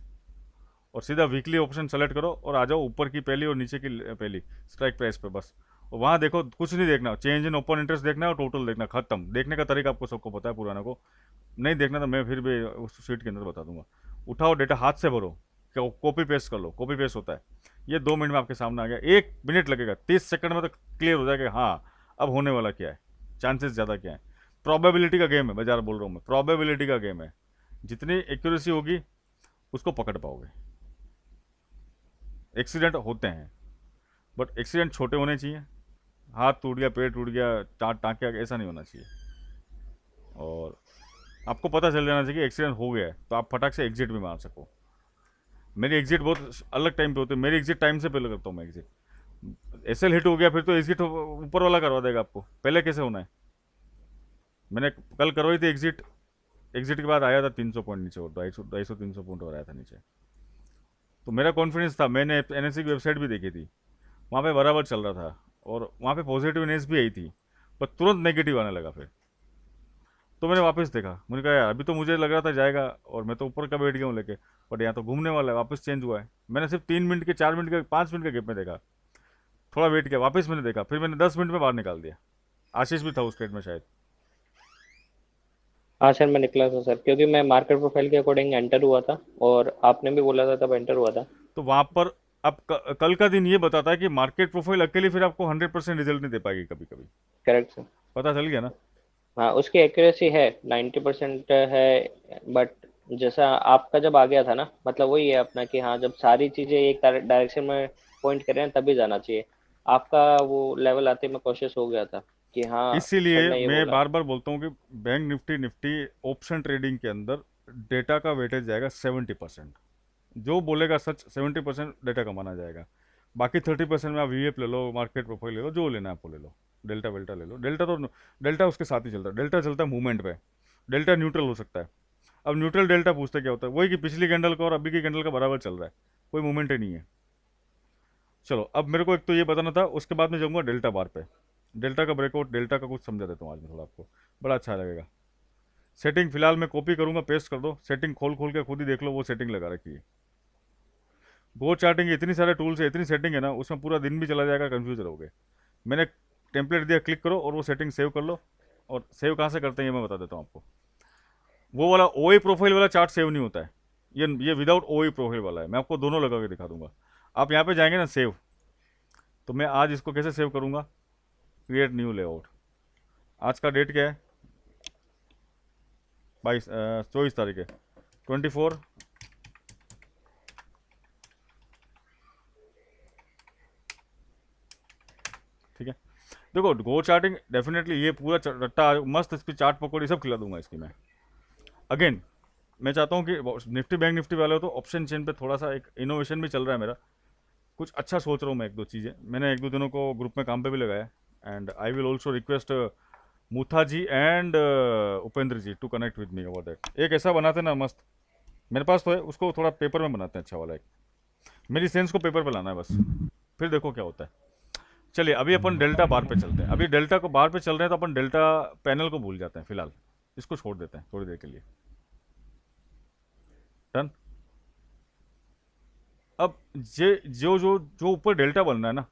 और सीधा वीकली ऑप्शन सेलेक्ट करो और आ जाओ ऊपर की पहली और नीचे की पहली स्ट्राइक प्राइस पे बस। और वहाँ देखो, कुछ नहीं देखना, चेंज इन ओपन इंटरेस्ट देखना है और टोटल देखना, खत्म। देखने का तरीका आपको सबको पता है, पुराना को नहीं देखना तो मैं फिर भी उस शीट के अंदर बता दूंगा। उठाओ डेटा, हाथ से भरो, कॉपी पेस्ट कर लो, कॉपी पेस्ट होता है, ये 2 मिनट में आपके सामने आ गया। 1 मिनट लगेगा, 30 सेकंड में तो क्लियर हो जाएगा हाँ अब होने वाला क्या है, चांसेस ज़्यादा क्या है। प्रोबेबिलिटी का गेम है, बाजार बोल रहा हूँ मैं, प्रोबेबिलिटी का गेम है, जितनी एक्यूरेसी होगी उसको पकड़ पाओगे। एक्सीडेंट होते हैं बट एक्सीडेंट छोटे होने चाहिए, हाथ टूट गया, पेट टूट गया, टाँक आ गया, ऐसा नहीं होना चाहिए। और आपको पता चल जाना चाहिए कि एक्सीडेंट हो गया है, तो आप फटाक से एग्जिट भी मार सको। मेरी एग्जिट बहुत अलग टाइम पे होती है, मेरी एग्जिट टाइम से पहले करता हूँ मैं एग्जिट। एसएल हिट हो गया फिर तो एग्जिट ऊपर वाला करवा देगा आपको, पहले कैसे होना है। मैंने कल करवाई थी एग्जिट, एग्जिट के बाद आया था 300 पॉइंट नीचे, और 250-300 पॉइंट और आया था नीचे। तो मेरा कॉन्फिडेंस था, मैंने एनएससी की वेबसाइट भी देखी थी, वहाँ पे बराबर चल रहा था और वहाँ पे पॉजिटिवनेस भी आई थी, पर तुरंत नेगेटिव आने लगा फिर। तो मैंने वापस देखा, मैंने कहा यार अभी तो मुझे लग रहा था जाएगा और मैं तो ऊपर का बैठ गया हूँ लेके, बट यहाँ तो घूमने वाला है, वापस चेंज हुआ है। मैंने सिर्फ 3 मिनट के, 4 मिनट के, 5 मिनट के गैप में देखा, थोड़ा वेट किया, वापस मैंने देखा, फिर मैंने 10 मिनट में बाहर निकाल दिया। आशीष भी था उस ट्रेड में शायद। हाँ सर, मैं निकला था सर, क्योंकि मैं मार्केट प्रोफाइल के अकॉर्डिंग एंटर हुआ था और आपने भी बोला था तब एंटर हुआ था। तो वहाँ पर अब कल का दिन ये बताता है कि मार्केट प्रोफाइल अकेली फिर आपको 100% रिजल्ट नहीं दे पाएगी कभी कभी। Correct sir. पता चल गया ना। हाँ, उसकी एक्यूरेसी है 90% है, बट जैसा आपका जब आ गया था ना, मतलब वही है अपना कि हाँ, जब सारी चीजें एक डायरेक्शन में पॉइंट कर रहे हैं तभी जाना चाहिए। आपका वो लेवल आते मैं कोशिश हो गया था कि हाँ सर इसीलिए ने ये मैं बोला। बार बार बोलता हूँ कि बैंक निफ्टी ऑप्शन ट्रेडिंग के अंदर डेटा का वेटेज जाएगा 70%। जो बोलेगा सच 70% डेटा का माना जाएगा, बाकी 30% में आप वीएफ ले लो, मार्केट प्रोफाइल ले लो, जो लेना है आपको ले लो, डेल्टा वेल्टा ले लो। डेल्टा उसके साथ ही चलता है, डेल्टा चलता है मूवमेंट पे, डेल्टा न्यूट्रल हो सकता है। अब न्यूट्रल डेल्टा पूछते क्या होता है, वही कि पिछली कैंडल का और अभी की कैंडल का बराबर चल रहा है, कोई मूवमेंट ही नहीं है। चलो अब मेरे को एक तो ये बताना था, उसके बाद मैं जाऊँगा डेल्टा बार पे। डेल्टा का ब्रेकआउट, डेल्टा का कुछ समझा देता हूँ आज मैं थोड़ा आपको, बड़ा अच्छा लगेगा। सेटिंग फिलहाल मैं कॉपी करूँगा, पेस्ट कर दो, सेटिंग खोल खोल के खुद ही देख लो, वो सेटिंग लगा रखी है। गो चार्टिंग इतनी सारे टूल्स है, इतनी सेटिंग है ना, उसमें पूरा दिन भी चला जाएगा, कंफ्यूज रहोगे। मैंने टेम्पलेट दिया, क्लिक करो और वो सेटिंग सेव कर लो। और सेव कहाँ से करते हैं ये मैं बता देता हूँ आपको। वो वाला ओई प्रोफाइल वाला चार्ट सेव नहीं होता है, ये विदाउट ओई प्रोफाइल वाला है। मैं आपको दोनों लगा के दिखा दूंगा। आप यहाँ पे जाएंगे ना सेव, तो मैं आज इसको कैसे सेव करूँगा, क्रिएट न्यू लेआउट। आज का डेट क्या है, 24 तारीख है, 24। ठीक है, देखो गो चार्टिंग डेफिनेटली ये पूरा रट्टा मस्त, इसकी चाट पकौड़ी सब खिला दूंगा इसकी मैं। अगेन मैं चाहता हूँ कि निफ्टी बैंक निफ्टी वाले हो तो ऑप्शन चेन पे थोड़ा सा एक इनोवेशन भी चल रहा है मेरा, कुछ अच्छा सोच रहा हूँ मैं। एक दो चीज़ें मैंने एक दो दिनों को ग्रुप में काम पे भी लगाया, and I will also request Mutha ji and Upendra ji to connect with me about that. एक ऐसा बनाते ना मस्त, मेरे पास तो है, उसको थोड़ा पेपर में बनाते हैं अच्छा वाला एक। मेरी सेंस को पेपर पे लाना है बस, फिर देखो क्या होता है। चलिए अभी अपन डेल्टा बार पे चलते हैं। अभी डेल्टा को बार पे चल रहे हैं तो अपन डेल्टा पैनल को भूल जाते हैं, फिलहाल इसको छोड़ देते हैं थोड़ी देर के लिए। डन। अब जे जो जो जो ऊपर डेल्टा बन रहा है ना,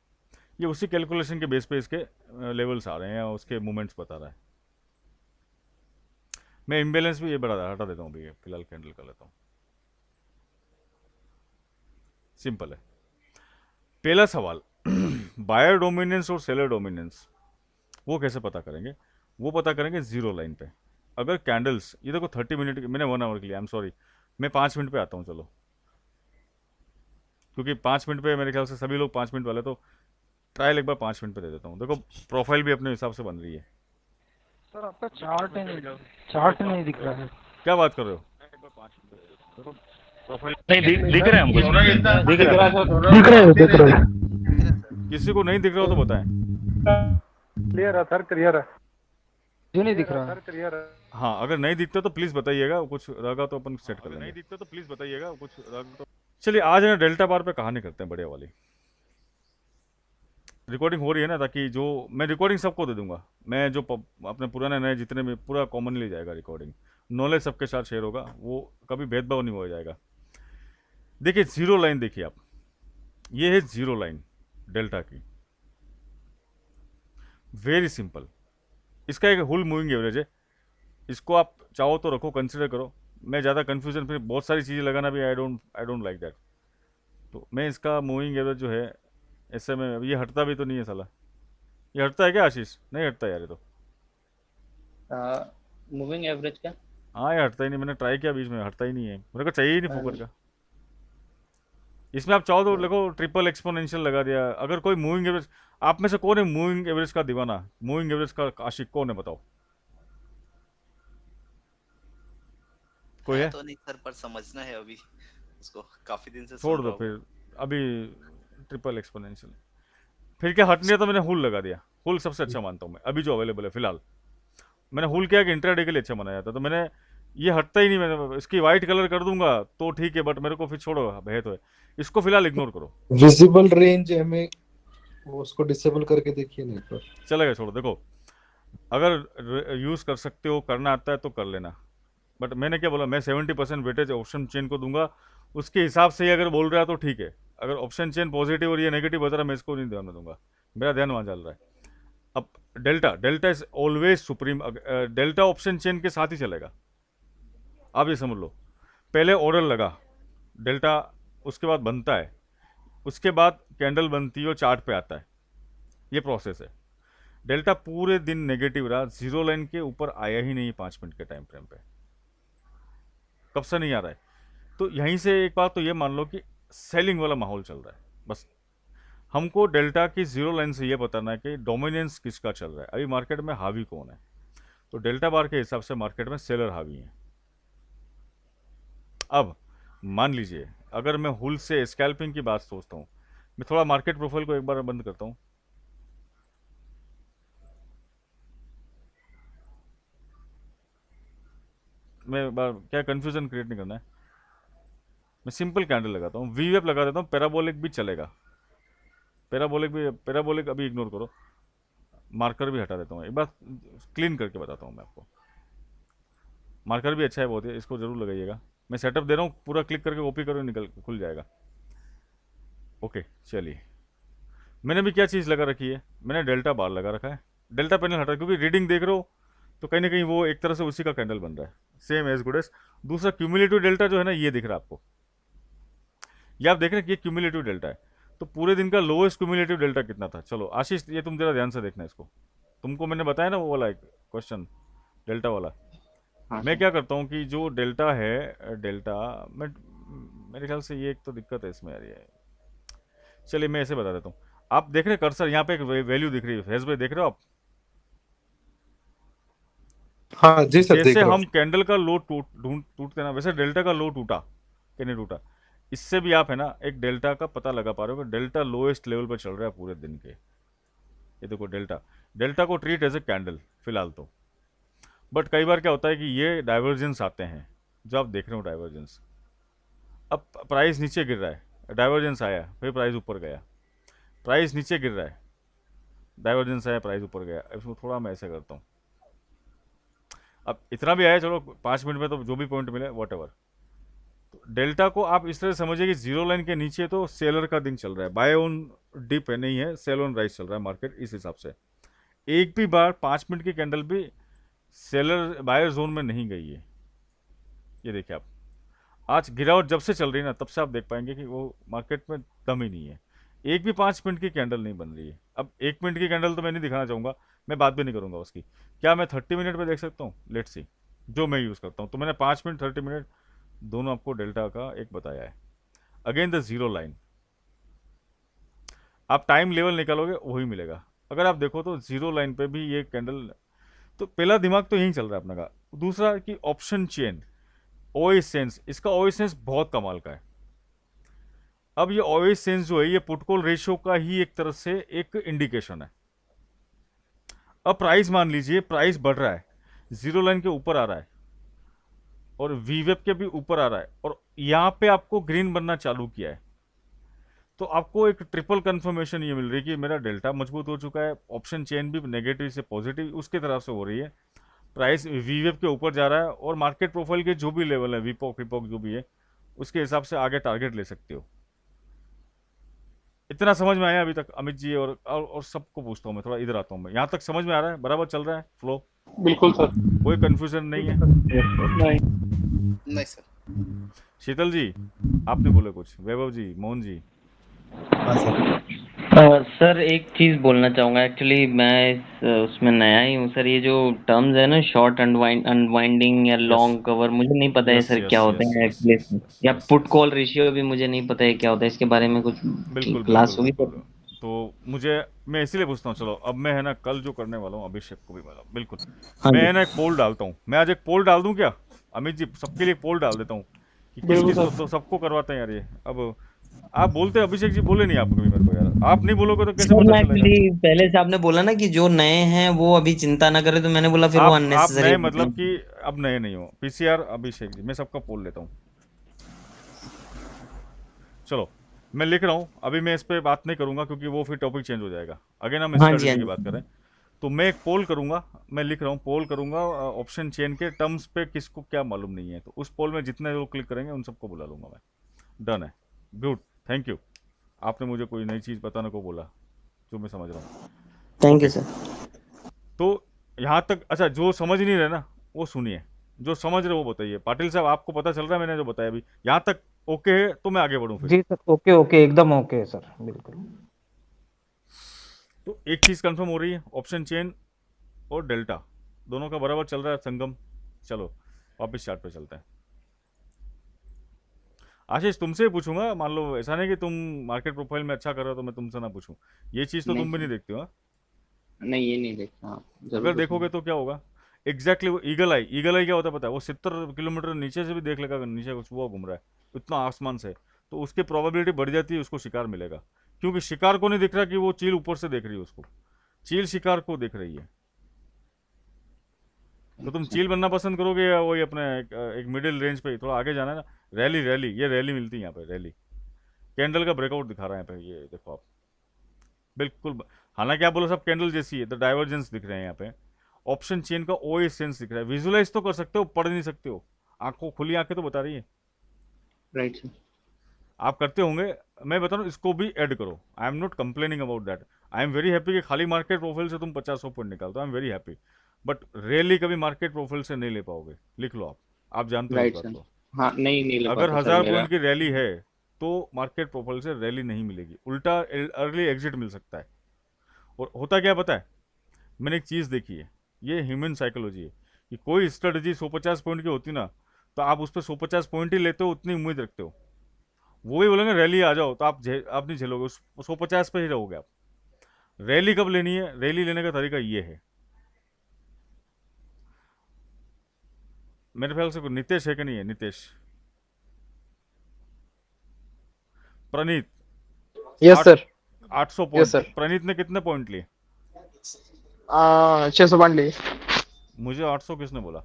ये उसी कैलकुलेशन के बेस पे इसके लेवल्स आ रहे हैं, उसके मूवमेंट्स बता रहा है। मैं इम्बेलेंस भी ये हटा देता हूँ अभी, फिलहाल कैंडल कर लेता हूँ। सिंपल है। पहला सवाल बायर डोमिनेंस और सेलर डोमिनेंस वो कैसे पता करेंगे, वो पता करेंगे जीरो लाइन पे। अगर कैंडल्स, ये देखो 30 मिनट, मैंने 1 आवर के लिए, आई एम सॉरी, मैं 5 मिनट पे आता हूँ चलो, क्योंकि 5 मिनट पे मेरे ख्याल से सभी लोग 5 मिनट वाले, तो ट्रायल एक बार 5 मिनट पे दे देता हूँ। देखो प्रोफाइल भी अपने हिसाब से बन रही है। सर आपका चार्ट नहीं दिख रहा है। क्या बात कर रहे हो, नहीं दिख रहा है हमको, दिख रहा है सर, दिख रहे हैं। किसी को नहीं दिख रहा हो तो बताएं। क्लियर है सर, क्लियर है। जो नहीं दिख रहा है। क्लियर है। हाँ अगर नहीं दिखता तो प्लीज़ बताइएगा, कुछ रहेगा तो अपन सेट कर लेंगे। नहीं दिखता तो प्लीज़ बताइएगा, कुछ रहेगा तो। चलिए आज ना डेल्टा बार पे कहानी करते हैं बढ़िया वाली। रिकॉर्डिंग हो रही है ना, ताकि जो मैं रिकॉर्डिंग सबको दे दूंगा, मैं जो अपने पुराने नए जितने भी पूरा कॉमनली जाएगा रिकॉर्डिंग, नॉलेज सबके साथ शेयर होगा, वो कभी भेदभाव नहीं हो जाएगा। देखिए जीरो लाइन देखिए आप, ये है जीरो लाइन डेल्टा की, वेरी सिंपल। इसका एक हुल मूविंग एवरेज है, इसको आप चाहो तो रखो, कंसिडर करो। मैं ज़्यादा कन्फ्यूजन फिर बहुत सारी चीज़ें लगाना भी आई डोंट लाइक दैट। तो मैं इसका मूविंग एवरेज जो है ऐसे में, ये हटता भी तो नहीं है साला, ये हटता है क्या आशीष? नहीं हटता यार ये तो। मूविंग एवरेज क्या? हाँ ये हटता ही नहीं, मैंने ट्राई किया बीच में, हटता ही नहीं है, मेरे को चाहिए ही नहीं फोकर का। इसमें आप चाहो तो देखो ट्रिपल एक्सपोनेंशियल लगा दिया। अगर कोई मूविंग एवरेज, आप में से कौन है मूविंग एवरेज का दीवाना, मूविंग एवरेज का आशिक कौन है बताओ? कोई है है? तो नहीं सर, पर समझना है अभी उसको, काफी दिन से छोड़ सुन दो रहा हूँ। फिर अभी ट्रिपल एक्सपोनेंशियल। फिर क्या हटने तो मैंने हुल लगा दिया। हुल सबसे अच्छा मानता हूँ मैं अभी जो अवेलेबल है फिलहाल। मैंने हुल किया कि इंट्राडे के लिए अच्छा बनाया था, तो मैंने ये हटता ही नहीं, मैंने इसकी वाइट कलर कर दूंगा तो ठीक है, बट मेरे को फिर छोड़ो भय तो है, इसको फिलहाल इग्नोर करो। विजिबल रेंज हमें वो उसको डिसेबल करके देखिए ना एक बार। चलेगा, छोड़ो। देखो अगर यूज़ कर सकते हो, करना आता है तो कर लेना, बट मैंने क्या बोला, मैं 70% वेटेज ऑप्शन चेन को दूंगा, उसके हिसाब से ही अगर बोल रहा है तो ठीक है। अगर ऑप्शन चेन पॉजिटिव और ये नेगेटिव बता रहा है, मैं इसको नहीं ध्यान में दूंगा, मेरा ध्यान वहाँ चल रहा है। अब delta, delta is always supreme. Delta option chain के साथ ही चलेगा, आप ये समझ लो। पहले ऑर्डर लगा डेल्टा, उसके बाद बनता है, उसके बाद कैंडल बनती है और चार्ट पे आता है, ये प्रोसेस है। डेल्टा पूरे दिन नेगेटिव रहा, जीरो लाइन के ऊपर आया ही नहीं 5 मिनट के टाइम फ्रेम पे, कब से नहीं आ रहा है। तो यहीं से एक बात तो ये मान लो कि सेलिंग वाला माहौल चल रहा है। बस हमको डेल्टा की जीरो लाइन से ये बताना है कि डोमिनेंस किसका चल रहा है, अभी मार्केट में हावी कौन है। तो डेल्टा बार के हिसाब से मार्केट में सेलर हावी है। अब मान लीजिए अगर मैं हुल से स्कैल्पिंग की बात सोचता हूँ, मैं थोड़ा मार्केट प्रोफाइल को एक बार बंद करता हूँ। मैं एक बार क्या कंफ्यूजन क्रिएट नहीं करना है, मैं सिंपल कैंडल लगाता हूँ, वी वेव लगा देता हूँ, पैराबोलिक भी चलेगा। पैराबोलिक अभी इग्नोर करो, मार्कर भी हटा देता हूँ, एक बार क्लीन करके बताता हूँ मैं आपको। मार्कर भी अच्छा है बहुत है, इसको जरूर लगाइएगा। मैं सेटअप दे रहा हूँ, पूरा क्लिक करके कॉपी करो, निकल खुल जाएगा। ओके चलिए, मैंने भी क्या चीज़ लगा रखी है, मैंने डेल्टा बार लगा रखा है। डेल्टा पैनल हटा, क्योंकि रीडिंग देख रहे हो तो कहीं ना कहीं वो एक तरह से उसी का कैंडल बन रहा है, सेम एज गुड एज। दूसरा क्यूमुलेटिव डेल्टा जो है ना, ये दिख रहा है आपको, ये आप देख रहे हैं कि ये क्यूमुलेटिव डेल्टा है। तो पूरे दिन का लोएस्ट क्यूमुलेटिव डेल्टा कितना था? चलो आशीष, ये तुम जरा ध्यान से देखना इसको, तुमको मैंने बताया ना वो वाला एक क्वेश्चन डेल्टा वाला। हाँ मैं सर। क्या करता हूँ कि जो डेल्टा है, डेल्टा मैं, मेरे ख्याल से ये एक तो दिक्कत है इसमें यार ये। चलिए मैं ऐसे बता देता हूँ, आप देख रहे हैं कर्सर यहाँ पे एक वैल्यू दिख रही है, फैज भाई देख रहे हो आप? हाँ जी सर, देख जैसे रहा हूँ। हम कैंडल का लो टूटते ना, वैसे डेल्टा का लो टूटा कि नहीं टूटा। इससे भी आप है ना एक डेल्टा का पता लगा पा रहे हो कि डेल्टा लोएस्ट लेवल पर चल रहा है पूरे दिन के। ये देखो डेल्टा, डेल्टा को ट्रीट एज ए कैंडल फिलहाल तो, बट कई बार क्या होता है कि ये डाइवर्जेंस आते हैं, जो आप देख रहे हो डाइवर्जेंस। अब प्राइस नीचे गिर रहा है, डाइवर्जेंस आया, फिर प्राइस ऊपर गया, प्राइस नीचे गिर रहा है, डाइवर्जेंस आया, प्राइस ऊपर गया। इसको थोड़ा मैं ऐसे करता हूँ, अब इतना भी आया, चलो 5 मिनट में तो जो भी पॉइंट मिले वॉट एवर। तो डेल्टा को आप इस तरह समझिए कि जीरो लाइन के नीचे तो सेलर का दिन चल रहा है, बाय ऑन डिप है, नहीं है सेल ऑन राइज चल रहा है मार्केट, इस हिसाब से। एक भी बार 5 मिनट की कैंडल भी सेलर बायर जोन में नहीं गई है। ये देखिए आप, आज गिरावट जब से चल रही है ना, तब से आप देख पाएंगे कि वो मार्केट में दम ही नहीं है, एक भी 5 मिनट की कैंडल नहीं बन रही है। अब 1 मिनट की कैंडल तो मैं नहीं दिखाना चाहूँगा, मैं बात भी नहीं करूँगा उसकी। क्या मैं 30 मिनट पे देख सकता हूँ? लेट्स सी, जो मैं यूज़ करता हूँ। तो मैंने 5 मिनट 30 मिनट दोनों आपको डेल्टा का एक बताया है। अगेन द जीरो लाइन, आप टाइम लेवल निकालोगे वही मिलेगा। अगर आप देखो तो जीरो लाइन पे भी ये कैंडल, तो पहला दिमाग तो यही चल रहा है अपना का। दूसरा कि ऑप्शन चेन, ओएस सेंस, इसका ओएस सेंस बहुत कमाल का है। अब ये ओएस सेंस जो है, ये पुट कॉल रेशियो का ही एक तरह से एक इंडिकेशन है। अब प्राइस मान लीजिए प्राइस बढ़ रहा है, जीरो लाइन के ऊपर आ रहा है और वीवेब के भी ऊपर आ रहा है, और यहाँ पे आपको ग्रीन बनना चालू किया है, तो आपको एक ट्रिपल कंफर्मेशन ये मिल रही है कि मेरा डेल्टा मजबूत हो चुका है, ऑप्शन चेन भी नेगेटिव से पॉजिटिव उसके तरफ से हो रही है, प्राइस वीवेब के ऊपर जा रहा है, और मार्केट प्रोफाइल के जो भी लेवल है, विपॉक जो भी है, उसके हिसाब से आगे टारगेट ले सकते हो। इतना समझ में आया अभी तक अमित जी? और सबको पूछता हूँ मैं, थोड़ा इधर आता हूँ मैं, यहाँ तक समझ में आ रहा है? बराबर चल रहा है फ्लो? बिल्कुल सर। कोई कंफ्यूजन नहीं है? नहीं। नहीं सर। शीतल जी आपने बोले कुछ, वैभव जी, मोहन जी? हाँ सर। सर एक चीज बोलना चाहूंगा, एक्चुअली मैं उसमें नया ही हूँ सर। ये जो टर्म्स है ना, शॉर्ट अनवाइंडिंग या लॉन्ग कवर, मुझे नहीं पता है सर क्या होते हैं एक्चुअली, या पुट कॉल रेशियो भी मुझे नहीं पता है क्या होता है। इसके बारे में कुछ बिल्कुल क्लास होगी बिल्कुल। तो मैं इसीलिए पूछता हूँ, चलो अब मैं है ना कल जो करने वाला हूँ, अभिषेक को भी बोला बिल्कुल, हाँ मैं जी। है ना एक पोल डालता हूँ। मैं आज एक पोल डाल दूँ क्या? अमित जी सबके लिए पोल डाल देता हूँ कि किस बिल्कुल किस को, सर। तो सबको करवाते हैं यार ये। अब आप बोलते अभिषेक जी बोले नहीं आप कभी मेरे को यार, आप नहीं बोलोगे तो कैसे सर पता मैं चलेगा? एक्चुअली पहले से आपने बोला ना कि जो नए हैं वो अभी चिंता ना करें, तो मैंने बोला फिर वो आप अननेसेसरी। नए मतलब कि अब नए नहीं हो। पीसीआर अभिषेक जी, मैं सबका पोल लेता हूँ। चलो मैं लिख रहा हूँ, अभी मैं इस पे बात नहीं करूंगा क्योंकि वो फिर टॉपिक चेंज हो जाएगा। अगेन हम हाँ जी, स्ट्रेटेजी हाँ की जी। बात करें तो मैं एक पोल करूंगा, मैं लिख रहा हूँ पोल करूंगा ऑप्शन चेन के टर्म्स पे किसको क्या मालूम नहीं है, तो उस पोल में जितने लोग क्लिक करेंगे उन सबको बुला लूंगा मैं। डन है, गुड, थैंक यू। आपने मुझे कोई नई चीज़ बताने को बोला जो मैं समझ रहा हूँ। Thank okay, you sir. तो यहाँ तक अच्छा, जो समझ नहीं रहे ना वो सुनिए, जो समझ रहे वो बताइए। पाटिल साहब आपको पता चल रहा है मैंने जो बताया अभी, यहाँ तक ओके है तो मैं आगे बढ़ूँ फिर। जी सर, ओके ओके, एकदम ओके सर, बिल्कुल। तो एक चीज़ कंफर्म हो रही है, ऑप्शन चेन और डेल्टा दोनों का बराबर चल रहा है संगम। चलो वापस चार्ट पे चलते हैं। आशीष तुमसे ही पूछूंगा, मान लो ऐसा नहीं कि तुम मार्केट प्रोफाइल में अच्छा कर रहे हो तो मैं तुमसे ना पूछूं। ये चीज़ तो नहीं तुम भी सर, नहीं देखते हो हाँ? नहीं ये नहीं देखता, हाँ जरूर अगर पूछूंगा। देखोगे तो क्या होगा एग्जैक्टली वो ईगल आई, ईगल आई क्या होता है पता है? वो 70 किलोमीटर नीचे से भी देख लेगा, अगर नीचे कुछ वो घूम रहा है इतना आसमान से, तो उसकी प्रोबेबिलिटी बढ़ जाती है, उसको शिकार मिलेगा। क्योंकि शिकार को नहीं दिख रहा कि वो चील ऊपर से देख रही है उसको, चील शिकार को देख रही है। तो तुम अच्छा चील बनना पसंद करोगे या वही अपने एक मिडिल रेंज पे थोड़ा आगे जाना है ना? रैली रैली, ये रैली मिलती है यहाँ पे, रैली कैंडल का ब्रेकआउट दिखा रहा है यहाँ पे, ये देखो आप बिल्कुल। हालांकि आप बोलो सब कैंडल जैसी है, तो डाइवर्जेंस दिख रहे हैं यहाँ पे। ऑप्शन चेन का ओ सेंस दिख रहा है, विजुलाइज तो कर सकते हो, पढ़ नहीं सकते हो। आंखों खुली आंखें तो बता रही है, राइट सर। आप करते होंगे। मैं बता रहा हूँ इसको भी ऐड करो। I am not complaining about that, I am very happy कि खाली मार्केट प्रोफाइल से तुम 50-100 पॉइंट निकालते हो, I am very happy. But really कभी मार्केट प्रोफाइल से नहीं ले पाओगे, लिख लो आप जानते हो इस राइट बात सर। को। हाँ नहीं नहीं ले अगर पाता सर 1000 मेरा। पॉइंट की रैली है तो मार्केट प्रोफाइल से रैली नहीं मिलेगी, उल्टा अर्ली एग्जिट मिल सकता है। और होता क्या पता है, मैंने एक चीज़ देखी है, ये ह्यूमन साइकोलॉजी है कि कोई स्ट्रेटजी 150 पॉइंट की होती ना तो आप उस पर 150 पॉइंट ही लेते हो, उतनी उम्मीद रखते हो। वो भी बोलेंगे रैली आ जाओ तो आप नहीं झेलोगे, उस 150 पे ही रहोगे आप। रैली कब लेनी है, रैली लेने का तरीका ये है। मेरे ख्याल से कोई नितेश है कि नहीं है, नितेश, प्रणीत, यस आठ सर। 800 yes point. सर। प्रणीत ने कितने पॉइंट लिए? 600 पॉइंट लिए। मुझे 800 किसने बोला?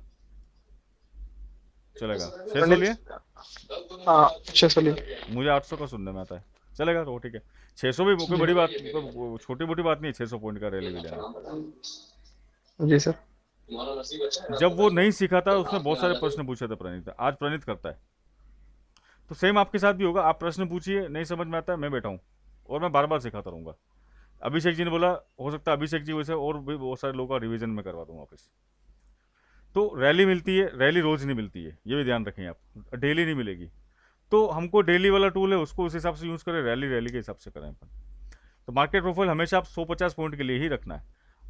चलेगा 600 पंडित। लिए? हाँ 600 लिए। मुझे 800 का सुनने में आता है, चलेगा तो ठीक है। 600 भी कोई बड़ी बात, छोटी मोटी बात नहीं है 600 पॉइंट का रैली भी लेना। जी सर। जब वो नहीं सीखा था उसने बहुत सारे प्रश्न पूछे थे प्रणीत, आज प्रणीत करता है। तो सेम आपके साथ भी होगा, आप प्रश्न पूछिए, नहीं समझ में आता है मैं बैठा हूँ और मैं बार बार सिखाता रहूँगा। अभिषेक जी ने बोला, हो सकता है अभिषेक जी वैसे और भी बहुत सारे लोगों का रिवीजन में करवा दूँ वापस। तो रैली मिलती है, रैली रोज नहीं मिलती है, ये भी ध्यान रखें आप, डेली नहीं मिलेगी। तो हमको डेली वाला टूल है उसको उस हिसाब से यूज़ करें, रैली रैली के हिसाब से करें अपन। तो मार्केट प्रोफाइल हमेशा आप 150 पॉइंट के लिए ही रखना है,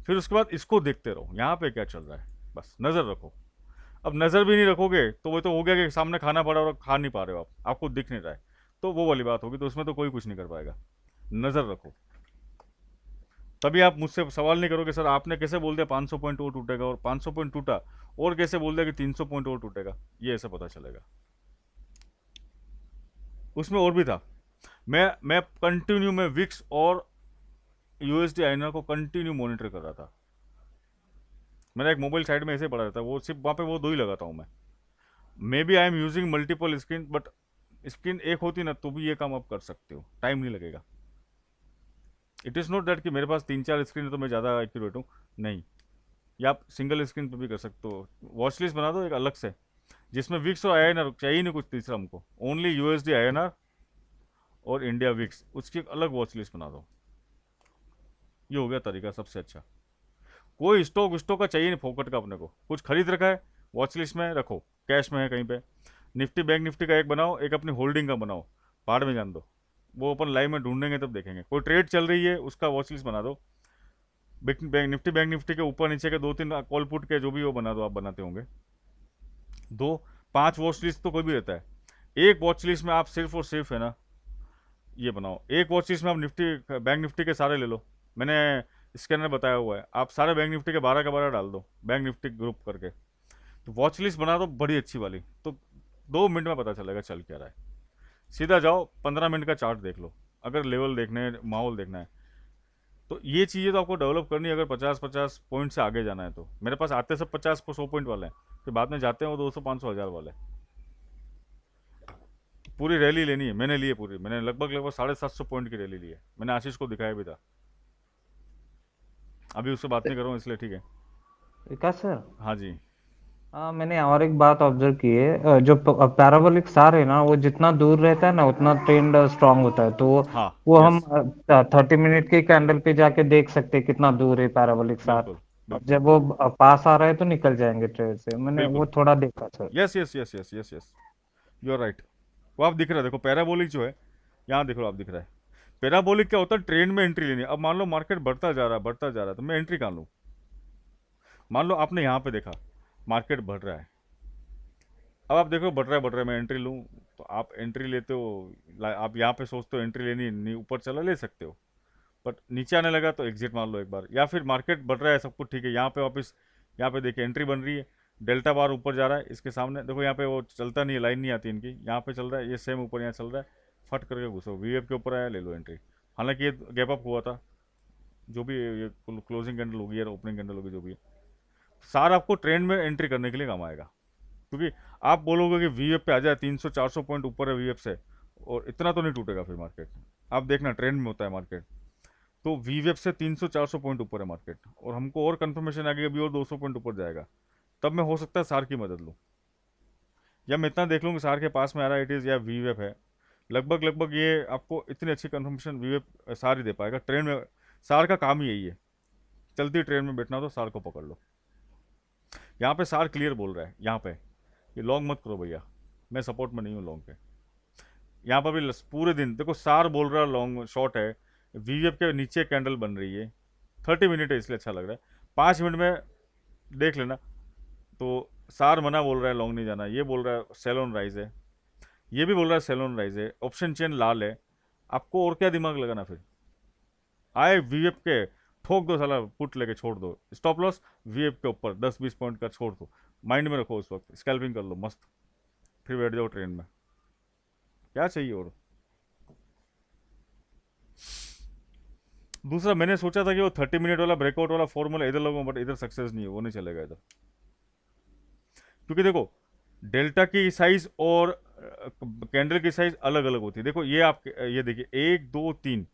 फिर उसके बाद इसको देखते रहो यहाँ पे क्या चल रहा है, बस नज़र रखो। अब नज़र भी नहीं रखोगे तो वो तो हो गया कि सामने खाना पड़ा और खा नहीं पा रहे हो आप, आपको दिख नहीं रहा है, तो वो वाली बात होगी, तो उसमें तो कोई कुछ नहीं कर पाएगा। नज़र रखो, तभी आप मुझसे सवाल नहीं करोगे सर आपने कैसे बोल दिया 500 पॉइंट और टूटेगा, और 500 पॉइंट टूटा और कैसे बोल दिया कि 300 पॉइंट और टूटेगा, ये ऐसा पता चलेगा। उसमें और भी था, मैं कंटिन्यू में विक्स और यूएसडी आईएनआर को कंटिन्यू मॉनिटर कर रहा था। मैंने एक मोबाइल साइड में ऐसे पड़ा रहता है, वो सिर्फ वहाँ पे वो दो ही लगाता हूँ मैं। Maybe I am using multiple screen, but screen एक होती ना तो भी ये काम आप कर सकते हो, टाइम नहीं लगेगा। इट इज़ नॉट दैट कि मेरे पास 3-4 स्क्रीन है तो मैं ज़्यादा एक्यूरेट हूँ, नहीं। या आप सिंगल स्क्रीन पर भी कर सकते हो, वॉच लिस्ट बना दो एक अलग से जिसमें विक्स और आईएनआर चाहिए नहीं कुछ तीसरा हमको, ओनली यूएसडी आईएनआर और इंडिया विक्स, उसकी एक अलग वॉच लिस्ट बना दो। ये हो गया तरीका सबसे अच्छा। कोई स्टॉक का चाहिए नहीं फोकट का, अपने को कुछ खरीद रखा है वॉच लिस्ट में रखो, कैश में है कहीं पे, निफ्टी बैंक निफ्टी का एक बनाओ, एक अपनी होल्डिंग का बनाओ, पहाड़ में जान दो, वो अपन लाइव में ढूंढेंगे तब देखेंगे। कोई ट्रेड चल रही है उसका वॉच लिस्ट बना दो, बैंक निफ्टी के ऊपर नीचे के 2-3 कॉल पुट के जो भी वो बना दो, आप बनाते होंगे 2-5 वॉच लिस्ट तो कोई भी रहता है। एक वॉच लिस्ट में आप सिर्फ और सिर्फ है ना ये बनाओ, एक वॉच लिस्ट में आप बैंक निफ्टी के सारे ले लो, मैंने स्कैनर बताया हुआ है, आप सारे बैंक निफ्टी के 12 का 12 डाल दो बैंक निफ्टी ग्रुप करके, तो वॉच लिस्ट बना दो बड़ी अच्छी वाली, तो 2 मिनट में पता चलेगा चल क्या रहा है। सीधा जाओ 15 मिनट का चार्ट देख लो, अगर लेवल देखने है, माहौल देखना है, तो ये चीज़ें तो आपको डेवलप करनी है अगर 50-50 पॉइंट से आगे जाना है। तो मेरे पास आते सब 50 को 100 पॉइंट वाले हैं, फिर बाद में जाते हैं वो 200 500 हज़ार वाले। पूरी रैली लेनी है, मैंने ली है पूरी, मैंने लगभग 750 पॉइंट की रैली ली है, मैंने आशीष को दिखाया भी था, अभी उससे बात नहीं कर रहा हूँ इसलिए, ठीक है। विकास सर, हाँ जी। हाँ मैंने और एक बात ऑब्जर्व की है, जो पैराबोलिक सार है ना, वो जितना दूर रहता है ना उतना ट्रेंड स्ट्रांग होता है। तो हाँ वो हम यस 30 मिनट के कैंडल पे जाके देख सकते हैं कितना दूर है पैराबोलिक सार। बिल्कुल और बिल्कुल जब वो पास आ रहा है तो निकल जाएंगे ट्रेड से। मैंने वो बिल्कुल थोड़ा देखा sir. Yes yes yes yes yes yes you are right. वो आप दिख रहा है, देखो पैराबोलिक जो है यहाँ देखो आप दिख रहा है। पैराबोलिक क्या होता है, ट्रेंड में एंट्री लेनी है। अब मान लो मार्केट बढ़ता जा रहा है बढ़ता जा रहा है, तो मैं एंट्री कहाँ लूँ? मान लो आपने यहाँ पे देखा मार्केट बढ़ रहा है, अब आप देखो बढ़ रहा है, मैं एंट्री लूँ, तो आप एंट्री लेते हो, आप यहाँ पे सोचते हो एंट्री लेनी नहीं, ऊपर चला ले सकते हो, बट नीचे आने लगा तो एग्जिट मार लो एक बार। या फिर मार्केट बढ़ रहा है सब कुछ ठीक है, यहाँ पे वापस यहाँ पे देखिए एंट्री बन रही है, डेल्टा बार ऊपर जा रहा है, इसके सामने देखो यहाँ पे वो चलता नहीं है, लाइन नहीं आती इनकी, यहाँ पे चल रहा है, ये सेम ऊपर यहाँ चल रहा है, फट करके घुसो, वीएफ के ऊपर आया ले लो एंट्री। हालांकि ये गैप अप हुआ था, जो भी ये क्लोजिंग कैंडल होगी या ओपनिंग कैंडल होगी जो भी है, सारा आपको ट्रेंड में एंट्री करने के लिए काम आएगा। क्योंकि आप बोलोगे कि वीएफ पे आ जाए 300-400 पॉइंट ऊपर है वीएफ से, और इतना तो नहीं टूटेगा फिर मार्केट। आप देखना ट्रेंड में होता है मार्केट, तो वीवेप से 300-400 पॉइंट ऊपर है मार्केट, और हमको और कंफर्मेशन आ गई अभी और 200 पॉइंट ऊपर जाएगा, तब मैं हो सकता है सार की मदद लूँ, या मैं इतना देख लूँ कि सार के पास में आ रहा है इट इज़ या वीवेप है। लगभग ये आपको इतनी अच्छी कंफर्मेशन वीवेप सार ही दे पाएगा ट्रेंड में। सार का काम ही यही है, चलती ट्रेंड में बैठना तो सार को पकड़ लो। यहाँ पे सार क्लियर बोल रहा है, यहाँ पे ये लॉन्ग मत करो भैया, मैं सपोर्ट में नहीं हूँ लॉन्ग के। यहाँ पर भी पूरे दिन देखो सार बोल रहा है लॉन्ग शॉर्ट है, वीवेप के नीचे कैंडल बन रही है, 30 मिनट है इसलिए अच्छा लग रहा है, 5 मिनट में देख लेना। तो सार मना बोल रहा है लॉन्ग नहीं जाना, ये बोल रहा है सेल ऑन राइज है, ये भी बोल रहा है सेल ऑन राइज है, ऑप्शन चेन लाल है, आपको और क्या दिमाग लगाना फिर? आए वीवेप के ठोक दो साला, पुट लेके छोड़ दो, स्टॉप लॉस वीवेप के ऊपर 10-20 पॉइंट का छोड़ दो, माइंड में रखो उस वक्त, स्कैल्पिंग कर लो मस्त, फिर बैठ जाओ ट्रेन में, क्या चाहिए और? दूसरा मैंने सोचा था कि वो 30 मिनट वाला ब्रेकआउट वाला फॉर्मूला इधर लगाऊं, बट इधर सक्सेस नहीं है, वो नहीं चलेगा इधर। क्योंकि देखो डेल्टा की साइज और कैंडल की साइज अलग अलग होती है। देखो ये आप ये देखिए 1 2 3,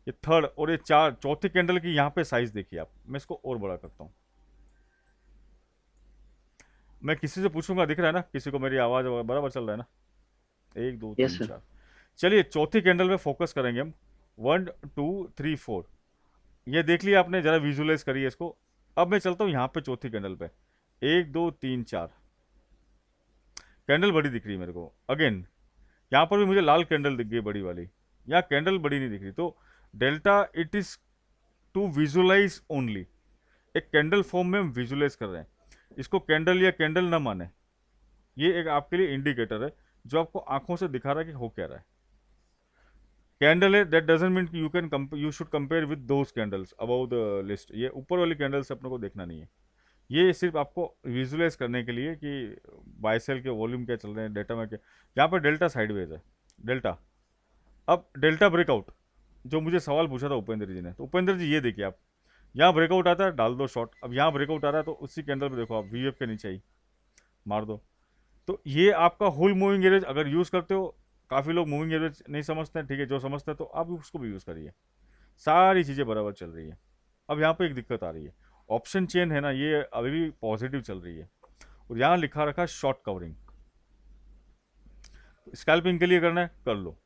ये थर्ड और ये चार, चौथी कैंडल की यहाँ पे साइज देखिए आप, मैं इसको और बड़ा करता हूँ, मैं किसी से पूछूंगा, दिख रहा है ना किसी को मेरी आवाज बराबर चल रहा है ना? 1 2 यस 3 सर। 4, चलिए चौथी कैंडल पे फोकस करेंगे हम, 1 2 3 4, ये देख लिया आपने, जरा विजुअलाइज करिए इसको। अब मैं चलता हूँ यहाँ पे चौथी कैंडल पे, 1 2 3 4, कैंडल बड़ी दिख रही है मेरे को। अगेन यहाँ पर भी मुझे लाल कैंडल दिख गई बड़ी वाली, यहाँ कैंडल बड़ी नहीं दिख रही। तो delta it is to visualize only, एक कैंडल फॉर्म में हम विजुअलाइज कर रहे हैं इसको, कैंडल या कैंडल ना माने, ये एक आपके लिए इंडिकेटर है जो आपको आंखों से दिखा रहा है कि हो क्या रहा है। कैंडल है that doesn't mean you should compare with those candles about the list, ये ऊपर वाली कैंडल से अपने को देखना नहीं है, ये सिर्फ आपको विजुअलाइज करने के लिए कि बाय सेल के वॉल्यूम क्या चल रहे हैं, डेटा में क्या। यहाँ पर डेल्टा साइडवेज है डेल्टा, अब डेल्टा ब्रेकआउट जो मुझे सवाल पूछा था उपेंद्र जी ने, तो उपेंद्र जी ये देखिए आप, यहाँ ब्रेकआउट आता है डाल दो शॉट, अब यहाँ ब्रेकआउट आ रहा है तो उसी कैंडल पे देखो आप वीएफ के नीचे ही मार दो। तो ये आपका होल मूविंग एवरेज अगर यूज़ करते हो, काफ़ी लोग मूविंग एवरेज नहीं समझते हैं, ठीक है, जो समझते हैं तो आप उसको भी यूज़ करिए, सारी चीज़ें बराबर चल रही है। अब यहाँ पे एक दिक्कत आ रही है, ऑप्शन चेन है ना ये अभी भी पॉजिटिव चल रही है, और यहाँ लिखा रखा शॉर्ट कवरिंग, स्कैल्पिंग के लिए करना है कर लो।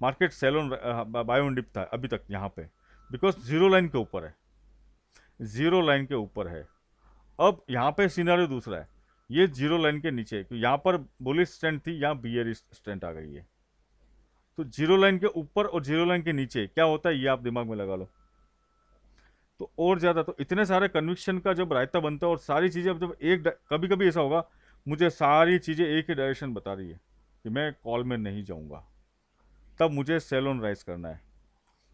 Market sell on buy on dip था अभी तक यहाँ पे, बिकॉज जीरो लाइन के ऊपर है, जीरो लाइन के ऊपर है। अब यहाँ पे सिनेरियो दूसरा है, ये जीरो लाइन के नीचे, क्योंकि यहाँ पर बुलिश स्ट्रेंथ थी, यहाँ बियर स्ट्रेंथ आ गई है, तो जीरो लाइन के ऊपर और जीरो लाइन के नीचे क्या होता है ये आप दिमाग में लगा लो, तो और ज़्यादा। तो इतने सारे कन्विक्शन का जब रायता बनता है और सारी चीज़ें अब जब एक, कभी कभी ऐसा होगा मुझे सारी चीज़ें एक ही डायरेक्शन बता रही है कि मैं कॉल में नहीं जाऊँगा, तब मुझे सेल ऑन राइज करना है,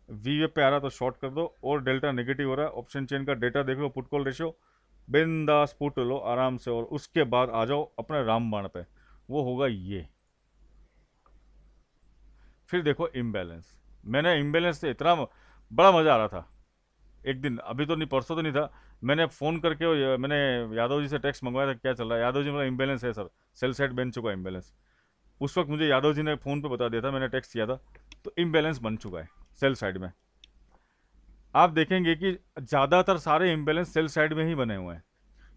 वीवेप पे आ रहा तो शॉर्ट कर दो, और डेल्टा नेगेटिव हो रहा है, ऑप्शन चेन का डेटा देख लो, पुट कॉल रेशियो बिंदास पुट लो आराम से, और उसके बाद आ जाओ अपने रामबाण पे, वो होगा ये। फिर देखो इम्बैलेंस। मैंने इम्बैलेंस से इतना बड़ा मज़ा आ रहा था एक दिन, अभी तो नहीं, परसों तो नहीं था, मैंने फ़ोन करके मैंने यादव जी से टेक्स्ट मंगवाया था क्या चल रहा है। यादव जी बोला इम्बैलेंस है सर, सेल साइड बन चुका है इम्बैलेंस। उस वक्त मुझे यादव जी ने फ़ोन पे बता दिया था, मैंने टेक्स्ट किया था, तो इम्बैलेंस बन चुका है सेल साइड में। आप देखेंगे कि ज़्यादातर सारे इम्बैलेंस सेल साइड में ही बने हुए हैं।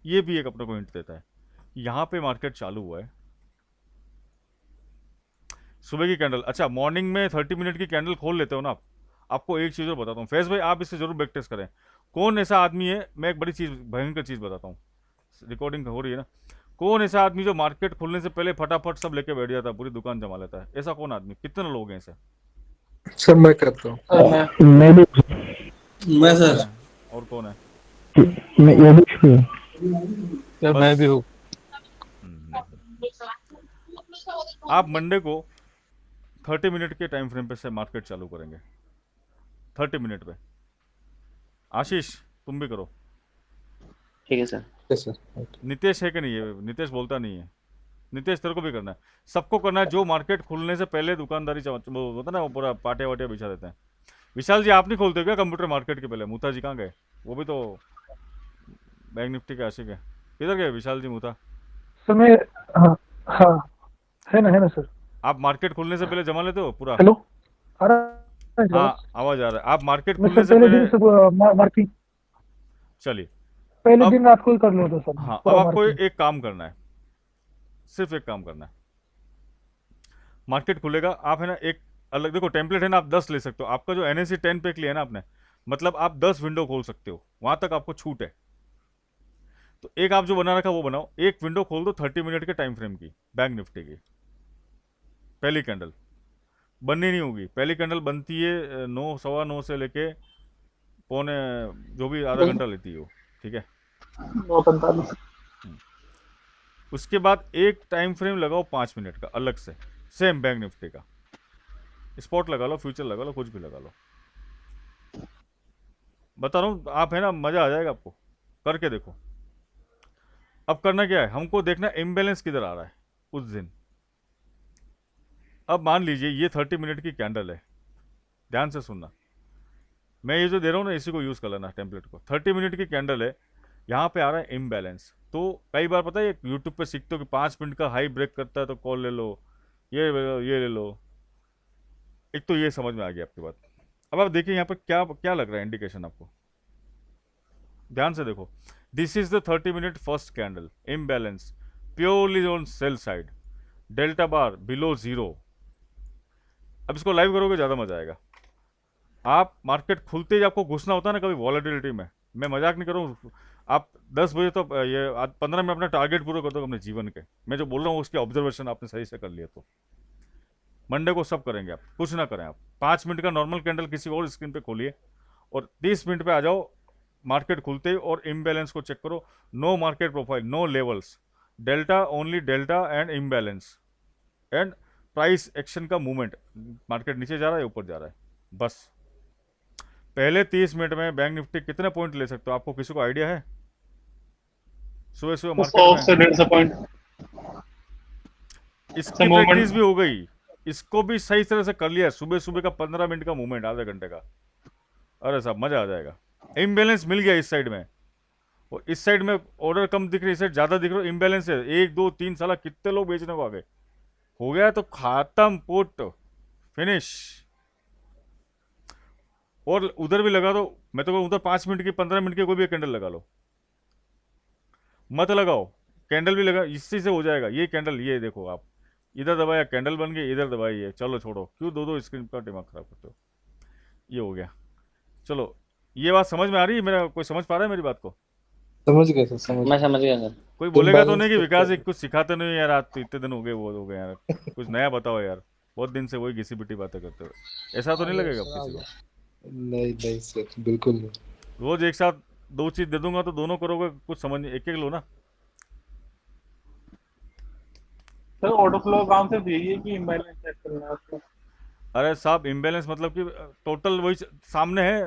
ये भी एक अपने को हिंट देता है। यहाँ पे मार्केट चालू हुआ है, सुबह की कैंडल, अच्छा मॉर्निंग में 30 मिनट की कैंडल खोल लेते हो ना आप। आपको एक चीज़ और बताता हूँ फैज भाई, आप इससे जरूर बैक टेस्ट करें। कौन ऐसा आदमी है, मैं एक बड़ी चीज़, भयंकर चीज़ बताता हूँ, रिकॉर्डिंग हो रही है ना, कौन ऐसा आदमी जो मार्केट खुलने से पहले फटाफट सब लेके बैठ जाता है, पूरी दुकान जमा लेता है? ऐसा कौन आदमी, कितने लोग हैं ऐसे? सर मैं करता हूँ। मैं भी मैं और सर कौन है? और कौन है? मैं ये भी हूँ। सर मैं भी हूँ। आप मंडे को 30 मिनट के टाइम फ्रेम पे से मार्केट चालू करेंगे, 30 मिनट पे। आशीष तुम भी करो। ठीक है सर। Yes sir. नितेश है कि नहीं है? नितेश बोलता नहीं है। नितेश तेरे को भी करना है, सबको करना है, जो मार्केट खुलने से पहले दुकानदारी वो होता है ना, वो पूरा पाटिया वाटिया बिछा देते हैं। विशाल जी आप नहीं खोलते हो क्या कंप्यूटर मार्केट के पहले? मूथा जी कहाँ गए? वो भी तो बैंक निफ्टी के आशिक है। किधर गए विशाल जी मूथा? समय, हाँ हाँ, है ना सर। आप मार्केट खुलने से पहले जमा लेते हो पूरा? हेलो, आ रहा है हाँ आवाज? आवाज आ रहा है। आप मार्केट मैं खुलने सर से पहले पहले, दिन सब मार्किंग, चलिए पहले अब, दिन रात को ही कर लेता सर हाँ अब पूरा आपको मार्किंग। एक काम करना है, सिर्फ एक काम करना है। मार्केट खुलेगा, आप है ना एक अलग, देखो टेम्पलेट है ना, आप 10 ले सकते हो। आपका जो NSE 10 पे लिया है ना आपने, मतलब आप 10 विंडो खोल सकते हो, वहां तक आपको छूट है। तो एक आप जो बना रखा वो बनाओ, एक विंडो खोल दो 30 मिनट के टाइम फ्रेम की, बैंक निफ्टी की पहली कैंडल बननी नहीं होगी। पहली कैंडल बनती है 9, 9:15 से लेके पौने, जो भी आधा घंटा लेती है वो, ठीक है। 9:45। उसके बाद एक टाइम फ्रेम लगाओ 5 मिनट का अलग से, सेम बैंक निफ्टी का, स्पॉट लगा लो, फ्यूचर लगा लो, कुछ भी लगा लो। बता रहा हूँ आप है ना, मजा आ जाएगा आपको, करके देखो। अब करना क्या है, हमको देखना इम्बैलेंस किधर आ रहा है उस दिन। अब मान लीजिए ये 30 मिनट की कैंडल है, ध्यान से सुनना, मैं ये जो दे रहा हूँ ना इसी को यूज़ कर लेना टेम्पलेट को। 30 मिनट की कैंडल है, यहाँ पे आ रहा है इम्बैलेंस। तो कई बार पता है यूट्यूब पे सीखते हो कि 5 मिनट का हाई ब्रेक करता है तो कॉल ले लो, ये ले लो। एक तो ये समझ में आ गया आपकी बात। अब आप देखिए यहाँ पर क्या क्या लग रहा है इंडिकेशन आपको, ध्यान से देखो। This is the 30 minute first candle, imbalance purely on sell side, delta bar below 0। अब इसको लाइव करोगे ज़्यादा मजा आएगा। आप मार्केट खुलते ही आपको घुसना होता है ना कभी वॉलेटिलिटी में, मैं मजाक नहीं कर रहा हूँ। आप 10 बजे तो ये आज 15 मिनट अपना टारगेट पूरा कर दो अपने जीवन के। मैं जो बोल रहा हूँ उसके ऑब्जर्वेशन आपने सही से कर लिया तो मंडे को सब करेंगे आप, कुछ ना करें आप। 5 मिनट का नॉर्मल कैंडल किसी और स्क्रीन पे खोलिए और 30 मिनट पे आ जाओ मार्केट खुलते ही, और इम्बैलेंस को चेक करो। No market profile, no levels, delta, only delta and imbalance and price action का मूवमेंट, मार्केट नीचे जा रहा है ऊपर जा रहा है, बस। पहले 30 मिनट में बैंक निफ्टी कितने पॉइंट ले सकते हो, आपको किसी को आइडिया है? सुबह सुबह 100 से मार्केट 150 पॉइंट में इसकी प्रैक्टिस भी हो गई, इसको भी सही तरह से कर लिया। सुबह सुबह का 15 मिनट का मूवमेंट, आधे घंटे का, अरे साहब मजा आ जाएगा। इम्बैलेंस मिल गया इस साइड में, और इस साइड में ऑर्डर कम दिख रही है, इस साइड ज्यादा दिख रहा है, इम्बैलेंस है। 1 2 3 साला कितने लोग बेचने को आ गए, हो गया तो खत्म, पुट फिनिश। और उधर भी लगा दो, मैं तो उधर 5 मिनट की 15 मिनट की कोई भी कैंडल लगा लो, मत लगाओ कैंडल भी लगा, इससे से हो जाएगा। ये कैंडल, ये देखो आप, इधर दबाया कैंडल बन गई, इधर दबाई है, चलो छोड़ो, क्यों दो स्क्रीन का दिमाग खराब करते हो। ये हो गया, चलो। ये बात समझ में आ रही है मेरा? कोई समझ पा रहा है मेरी बात को? समझ गया सर, समझ मैं समझ गया सर। कोई बोलेगा तो Imbalance नहीं कि तो विकास क्या एक कुछ सिखाते नहीं यार, आज तो इतने दिन हो गए, वो हो गए यार, कुछ नया बताओ यार, बहुत दिन से वही घिसी पिटी बातें करते हो, ऐसा तो नहीं लगेगा अब किसी को? नहीं सर, बिल्कुल नहीं। रोज एक साथ 2 चीज दे दूंगा तो दोनों करोगे, कुछ समझ नहीं, एक एक लो ना। सर ऑर्डर फ्लो काम सिर्फ यही है कि इम्बैलेंस चेक करना है आपको। अरे साहब इम्बैलेंस मतलब कि टोटल वही सामने है।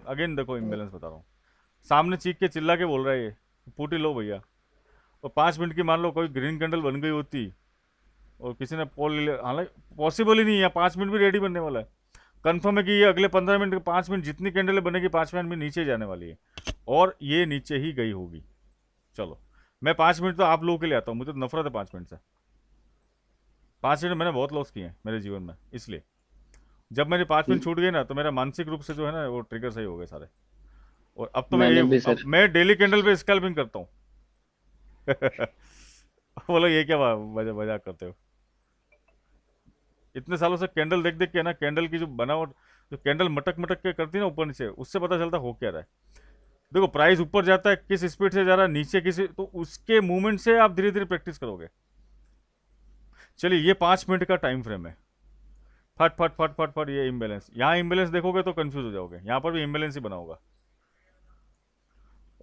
अगेन देखो इम्बैलेंस बता रहा हूँ, सामने चीख के चिल्ला के बोल रहा है ये, पुट ही लो भैया। और 5 मिनट की मान लो कोई ग्रीन कैंडल बन गई होती और किसी ने कॉल ले लिया, हालांकि पॉसिबल ही नहीं है, 5 मिनट भी रेडी बनने वाला है। कंफर्म है कि ये अगले 15 मिनट 5 मिनट जितनी कैंडल बनेगी 5 मिनट में नीचे जाने वाली है और ये नीचे ही गई होगी। चलो मैं 5 मिनट तो आप लोगों के लिए आता हूँ, मुझे तो नफरत है 5 मिनट से। 5 मिनट मैंने बहुत लॉस किए हैं मेरे जीवन में, इसलिए जब मेरे 5 मिनट छूट गए ना तो मेरा मानसिक रूप से जो है ना वो ट्रिगर सही हो गए सारे। और अब तो मैंने भी अब सर मैं डेली कैंडल पे स्कैल्पिंग करता हूँ। बोलो ये क्या मजाक करते हो? इतने सालों से कैंडल देख देख के ना, कैंडल की जो बनावट, जो कैंडल मटक मटक के करती है ना ऊपर नीचे, उससे पता चलता हो क्या रहा है। देखो प्राइस ऊपर जाता है किस स्पीड से जा रहा है, नीचे किस, तो उसके मूवमेंट से आप धीरे धीरे प्रैक्टिस करोगे। चलिए ये 5 मिनट का टाइम फ्रेम है। फट फट फट फट फट ये इम्बेलेंस, यहाँ इम्बेलेंस देखोगे तो कंफ्यूज हो जाओगे, यहाँ पर भी इम्बेलेंस ही बना होगा।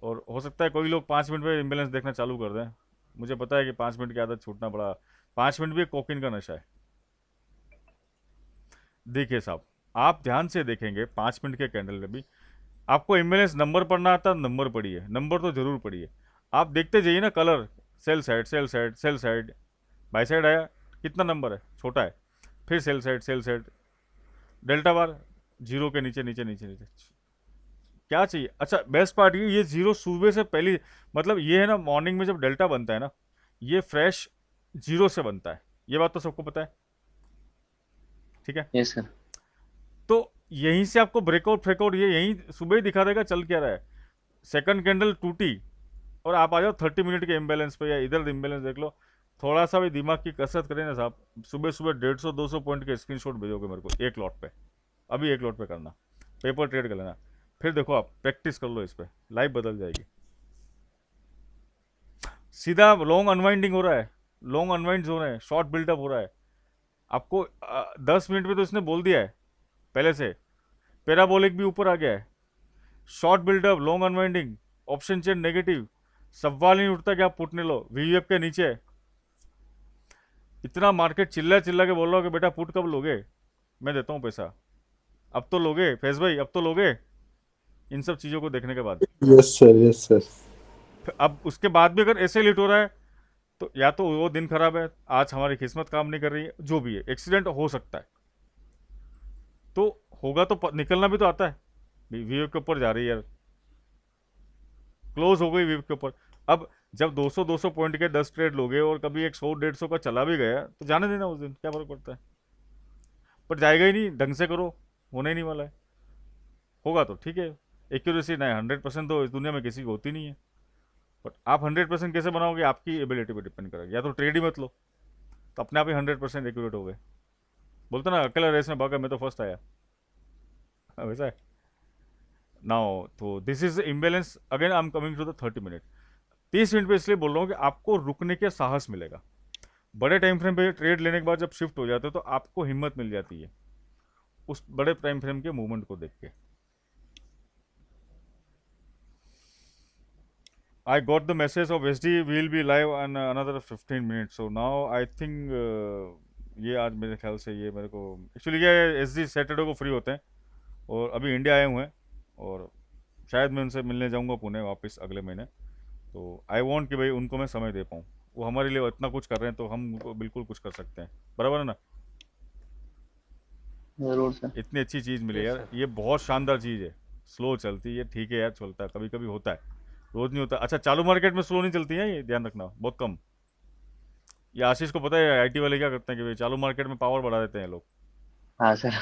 और हो सकता है कोई लोग 5 मिनट में इम्बेलेंस देखना चालू कर दें। मुझे पता है कि 5 मिनट की आदत छूटना पड़ा। 5 मिनट भी कोकीन का नशा है। देखिए साहब, आप ध्यान से देखेंगे 5 मिनट के कैंडल में भी आपको इम्बेलेंस नंबर पढ़ना आता है, नंबर पढ़िए, नंबर तो जरूर पढ़िए। आप देखते जाइए ना colour, sell side sell side sell side, by side आया कितना नंबर है, छोटा है, फिर सेल साइड, डेल्टा बार जीरो के नीचे नीचे नीचे नीचे, क्या चाहिए। अच्छा बेस्ट पार्ट ये जीरो सुबह से पहली, मतलब ये है ना मॉर्निंग में जब डेल्टा बनता है ना, ये फ्रेश जीरो से बनता है, ये बात तो सबको पता है, ठीक है। Yes sir. तो यहीं से आपको ब्रेकआउट फ्रेकआउट ये यहीं सुबह ही दिखा देगा चल क्या रहा है। सेकंड कैंडल टूटी और आप आ जाओ 30 मिनट के इम्बेलेंस पे या इधर इम्बेलेंस देख लो। थोड़ा सा भी दिमाग की कसरत करें ना साहब, सुबह सुबह 150-200 पॉइंट के स्क्रीनशॉट भेजोगे मेरे को एक लॉट पे, अभी एक लॉट पे करना, पेपर ट्रेड कर लेना, फिर देखो आप प्रैक्टिस कर लो इस पे, लाइफ बदल जाएगी। सीधा लॉन्ग अनवाइंडिंग हो रहा है, लॉन्ग अनवाइंड हो रहे हैं, शॉर्ट बिल्डअप हो रहा है। आपको 10 मिनट में तो इसने बोल दिया है पहले से, पैराबोलिक भी ऊपर आ गया है, short buildup, long unwinding, option chain negative, सवाल नहीं उठता कि आप पुट नहीं लो, वीवीएफ के नीचे। इतना मार्केट चिल्ला चिल्ला के बोल रहा हो कि बेटा पुट कब लोगे, मैं देता हूँ पैसा, अब तो लोगे फैज भाई, अब तो लोगे, इन सब चीज़ों को देखने के बाद। Yes sir, yes sir. अब उसके बाद भी अगर ऐसे लेट हो रहा है तो या तो वो दिन खराब है, आज हमारी किस्मत काम नहीं कर रही है, जो भी है, एक्सीडेंट हो सकता है, तो होगा तो निकलना भी तो आता है। वीव के ऊपर जा रही है यार, क्लोज हो गई वीव के ऊपर। अब जब 200-200 पॉइंट के 10 ट्रेड लोगे और कभी एक 100-150 का चला भी गया तो जाने देना, उस दिन क्या फर्क पड़ता है, पर जाएगा ही नहीं, ढंग से करो, होने ही नहीं वाला है। होगा तो ठीक है, एक्यूरेसी नहीं 100% तो इस दुनिया में किसी को होती नहीं है, बट आप 100% कैसे बनाओगे, आपकी एबिलिटी पे डिपेंड करेगा। या तो ट्रेड ही मत लो तो अपने आप ही 100% एक्यूरेट हो गए। बोलते ना अकेला रेस में भागा, मैं तो फर्स्ट आया, वैसा है नाउ। तो this is imbalance again, I am coming to the 30 minute. 30 minute पे इसलिए बोल रहा हूँ कि आपको रुकने के साहस मिलेगा। बड़े टाइम फ्रेम पे ट्रेड लेने के बाद जब शिफ्ट हो जाते हो तो आपको हिम्मत मिल जाती है उस बड़े टाइम फ्रेम के मूवमेंट को देख के। I got the message of SD will be live on another 15 minutes. So now I think ये आज मेरे ख्याल से ये मेरे को एक्चुअली क्या है, SD सैटरडे को फ्री होते हैं और अभी इंडिया आए हुए हैं और शायद मैं उनसे मिलने जाऊंगा पुणे वापस अगले महीने। तो आई वांट कि भाई उनको मैं समय दे पाऊँ, वो हमारे लिए इतना कुछ कर रहे हैं तो हम बिल्कुल कुछ कर सकते हैं, बराबर है ना। जरूर सर। इतनी अच्छी चीज़ मिली यार, ये बहुत शानदार चीज़ है। स्लो चलती है ठीक है यार, चलता है कभी कभी होता है, रोज नहीं होता। अच्छा चालू मार्केट में स्लो नहीं चलती है, ये ध्यान रखना, बहुत कम। ये आशीष को पता है आईटी वाले क्या करते हैं कि भाई चालू मार्केट में पावर बढ़ा देते हैं लोग। हाँ सर।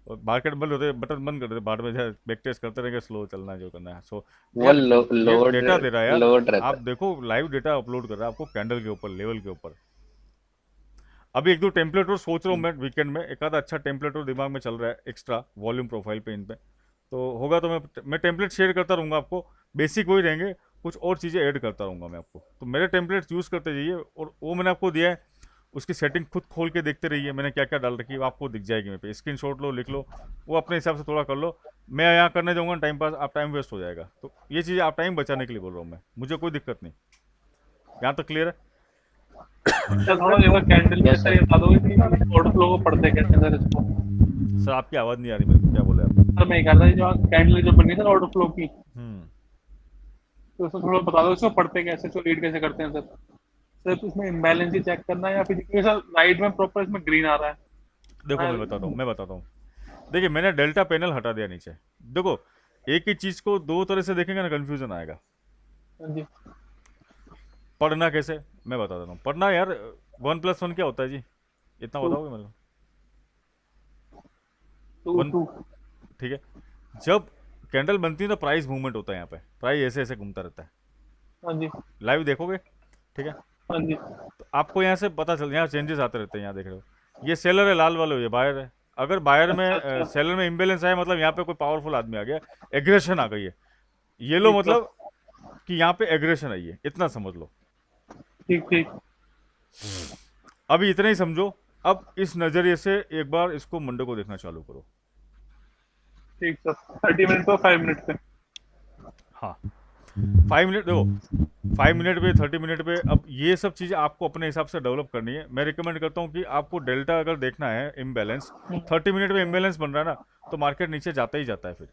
और मार्केट बंद होते बटन बंद कर देते, बाद में बैक टेस्ट करते रहेंगे, स्लो चलना है जो करना है। सो वो लोड डेटा दे रहा है लोड यार, रहता आप देखो लाइव डेटा अपलोड कर रहा है आपको कैंडल के ऊपर, लेवल के ऊपर। अभी एक दो टेम्पलेट और सोच रहा हूँ मैं वीकेंड में, एक आधा अच्छा टेम्पलेट और दिमाग में चल रहा है एक्स्ट्रा वॉल्यूम प्रोफाइल पे, इन पे तो होगा तो मैं टेम्पलेट शेयर करता रहूँगा आपको, बेसिक वही रहेंगे, कुछ और चीज़ें ऐड करता रहूँगा मैं आपको। तो मेरे टेम्पलेट्स यूज़ करते जाइए और वो मैंने आपको दिया है, उसकी सेटिंग खुद खोल के देखते रहिए, मैंने क्या क्या डाल रखी है आपको दिख जाएगी। मेरे पे स्क्रीनशॉट लो, लिख लो, वो अपने हिसाब से थोड़ा कर लो। मैं यहाँ करने जाऊँगा टाइम पास, आप टाइम वेस्ट हो जाएगा। तो ये चीज़ आप टाइम बचाने के लिए बोल रहा हूँ मैं, मुझे कोई दिक्कत नहीं। यहाँ तक क्लियर है? थोड़ा एक बार कैंडल में सही बता दोगे कि ऑर्डर फ्लो को पढ़ते कैसे सर इसको? सर आपकी आवाज़ नहीं आ रही मेरे को, क्या बोले आप? सर मैं कह रहा था जो कैंडल जो बनी थी ना ऑर्डर फ्लो की, तो उसमें थोड़ा बता दो इसको पढ़ते कैसे, इसको रीड कैसे करते हैं सर? सर तो इसमें इम्बैलेंस ही चेक करना है या फिर क्योंकि सर राइट में प्रॉपर इसमें ग्रीन आ रहा है। देखो मैं बताता हूँ। देखिए मैंने डेल्टा पैनल हटा दिया नीचे। देखो एक ही चीज को दो तरह से देखेंगे ना, कंफ्यूजन आएगा। हाँ जी। पढ़ना कैसे मैं बता देता हूँ। पढ़ना यार 1+1 क्या होता है जी, इतना बताओगे मेरे को? 1 ठीक है। जब कैंडल बनती है तो प्राइस मूवमेंट होता है, यहाँ पे प्राइस ऐसे ऐसे घूमता रहता है। हाँ जी। लाइव देखोगे ठीक है। हाँ जी। तो आपको यहाँ से पता चल, यहाँ चेंजेस आते रहते हैं। यहाँ देख रहे हो ये सेलर है, लाल वाले, ये बायर है। अगर बायर में सेलर में इम्बेलेंस आया मतलब यहाँ पे कोई पावरफुल आदमी आ गया, एग्रेशन आ गई है। ये लो मतलब कि यहाँ पे एग्रेशन आई है, इतना समझ लो। ठीक ठीक। अभी इतना ही समझो। अब इस नजरिए से एक बार इसको मंडे को देखना चालू करो। ठीक सर। 30 मिनट तो 5 मिनट पे। हाँ 5 मिनट देखो, 5 मिनट पे 30 मिनट पे। अब ये सब चीज़ें आपको अपने हिसाब से डेवलप करनी है। मैं रिकमेंड करता हूँ कि आपको डेल्टा अगर देखना है इम्बैलेंस, 30 मिनट पे इम्बैलेंस बन रहा है ना तो मार्केट नीचे जाता ही जाता है फिर।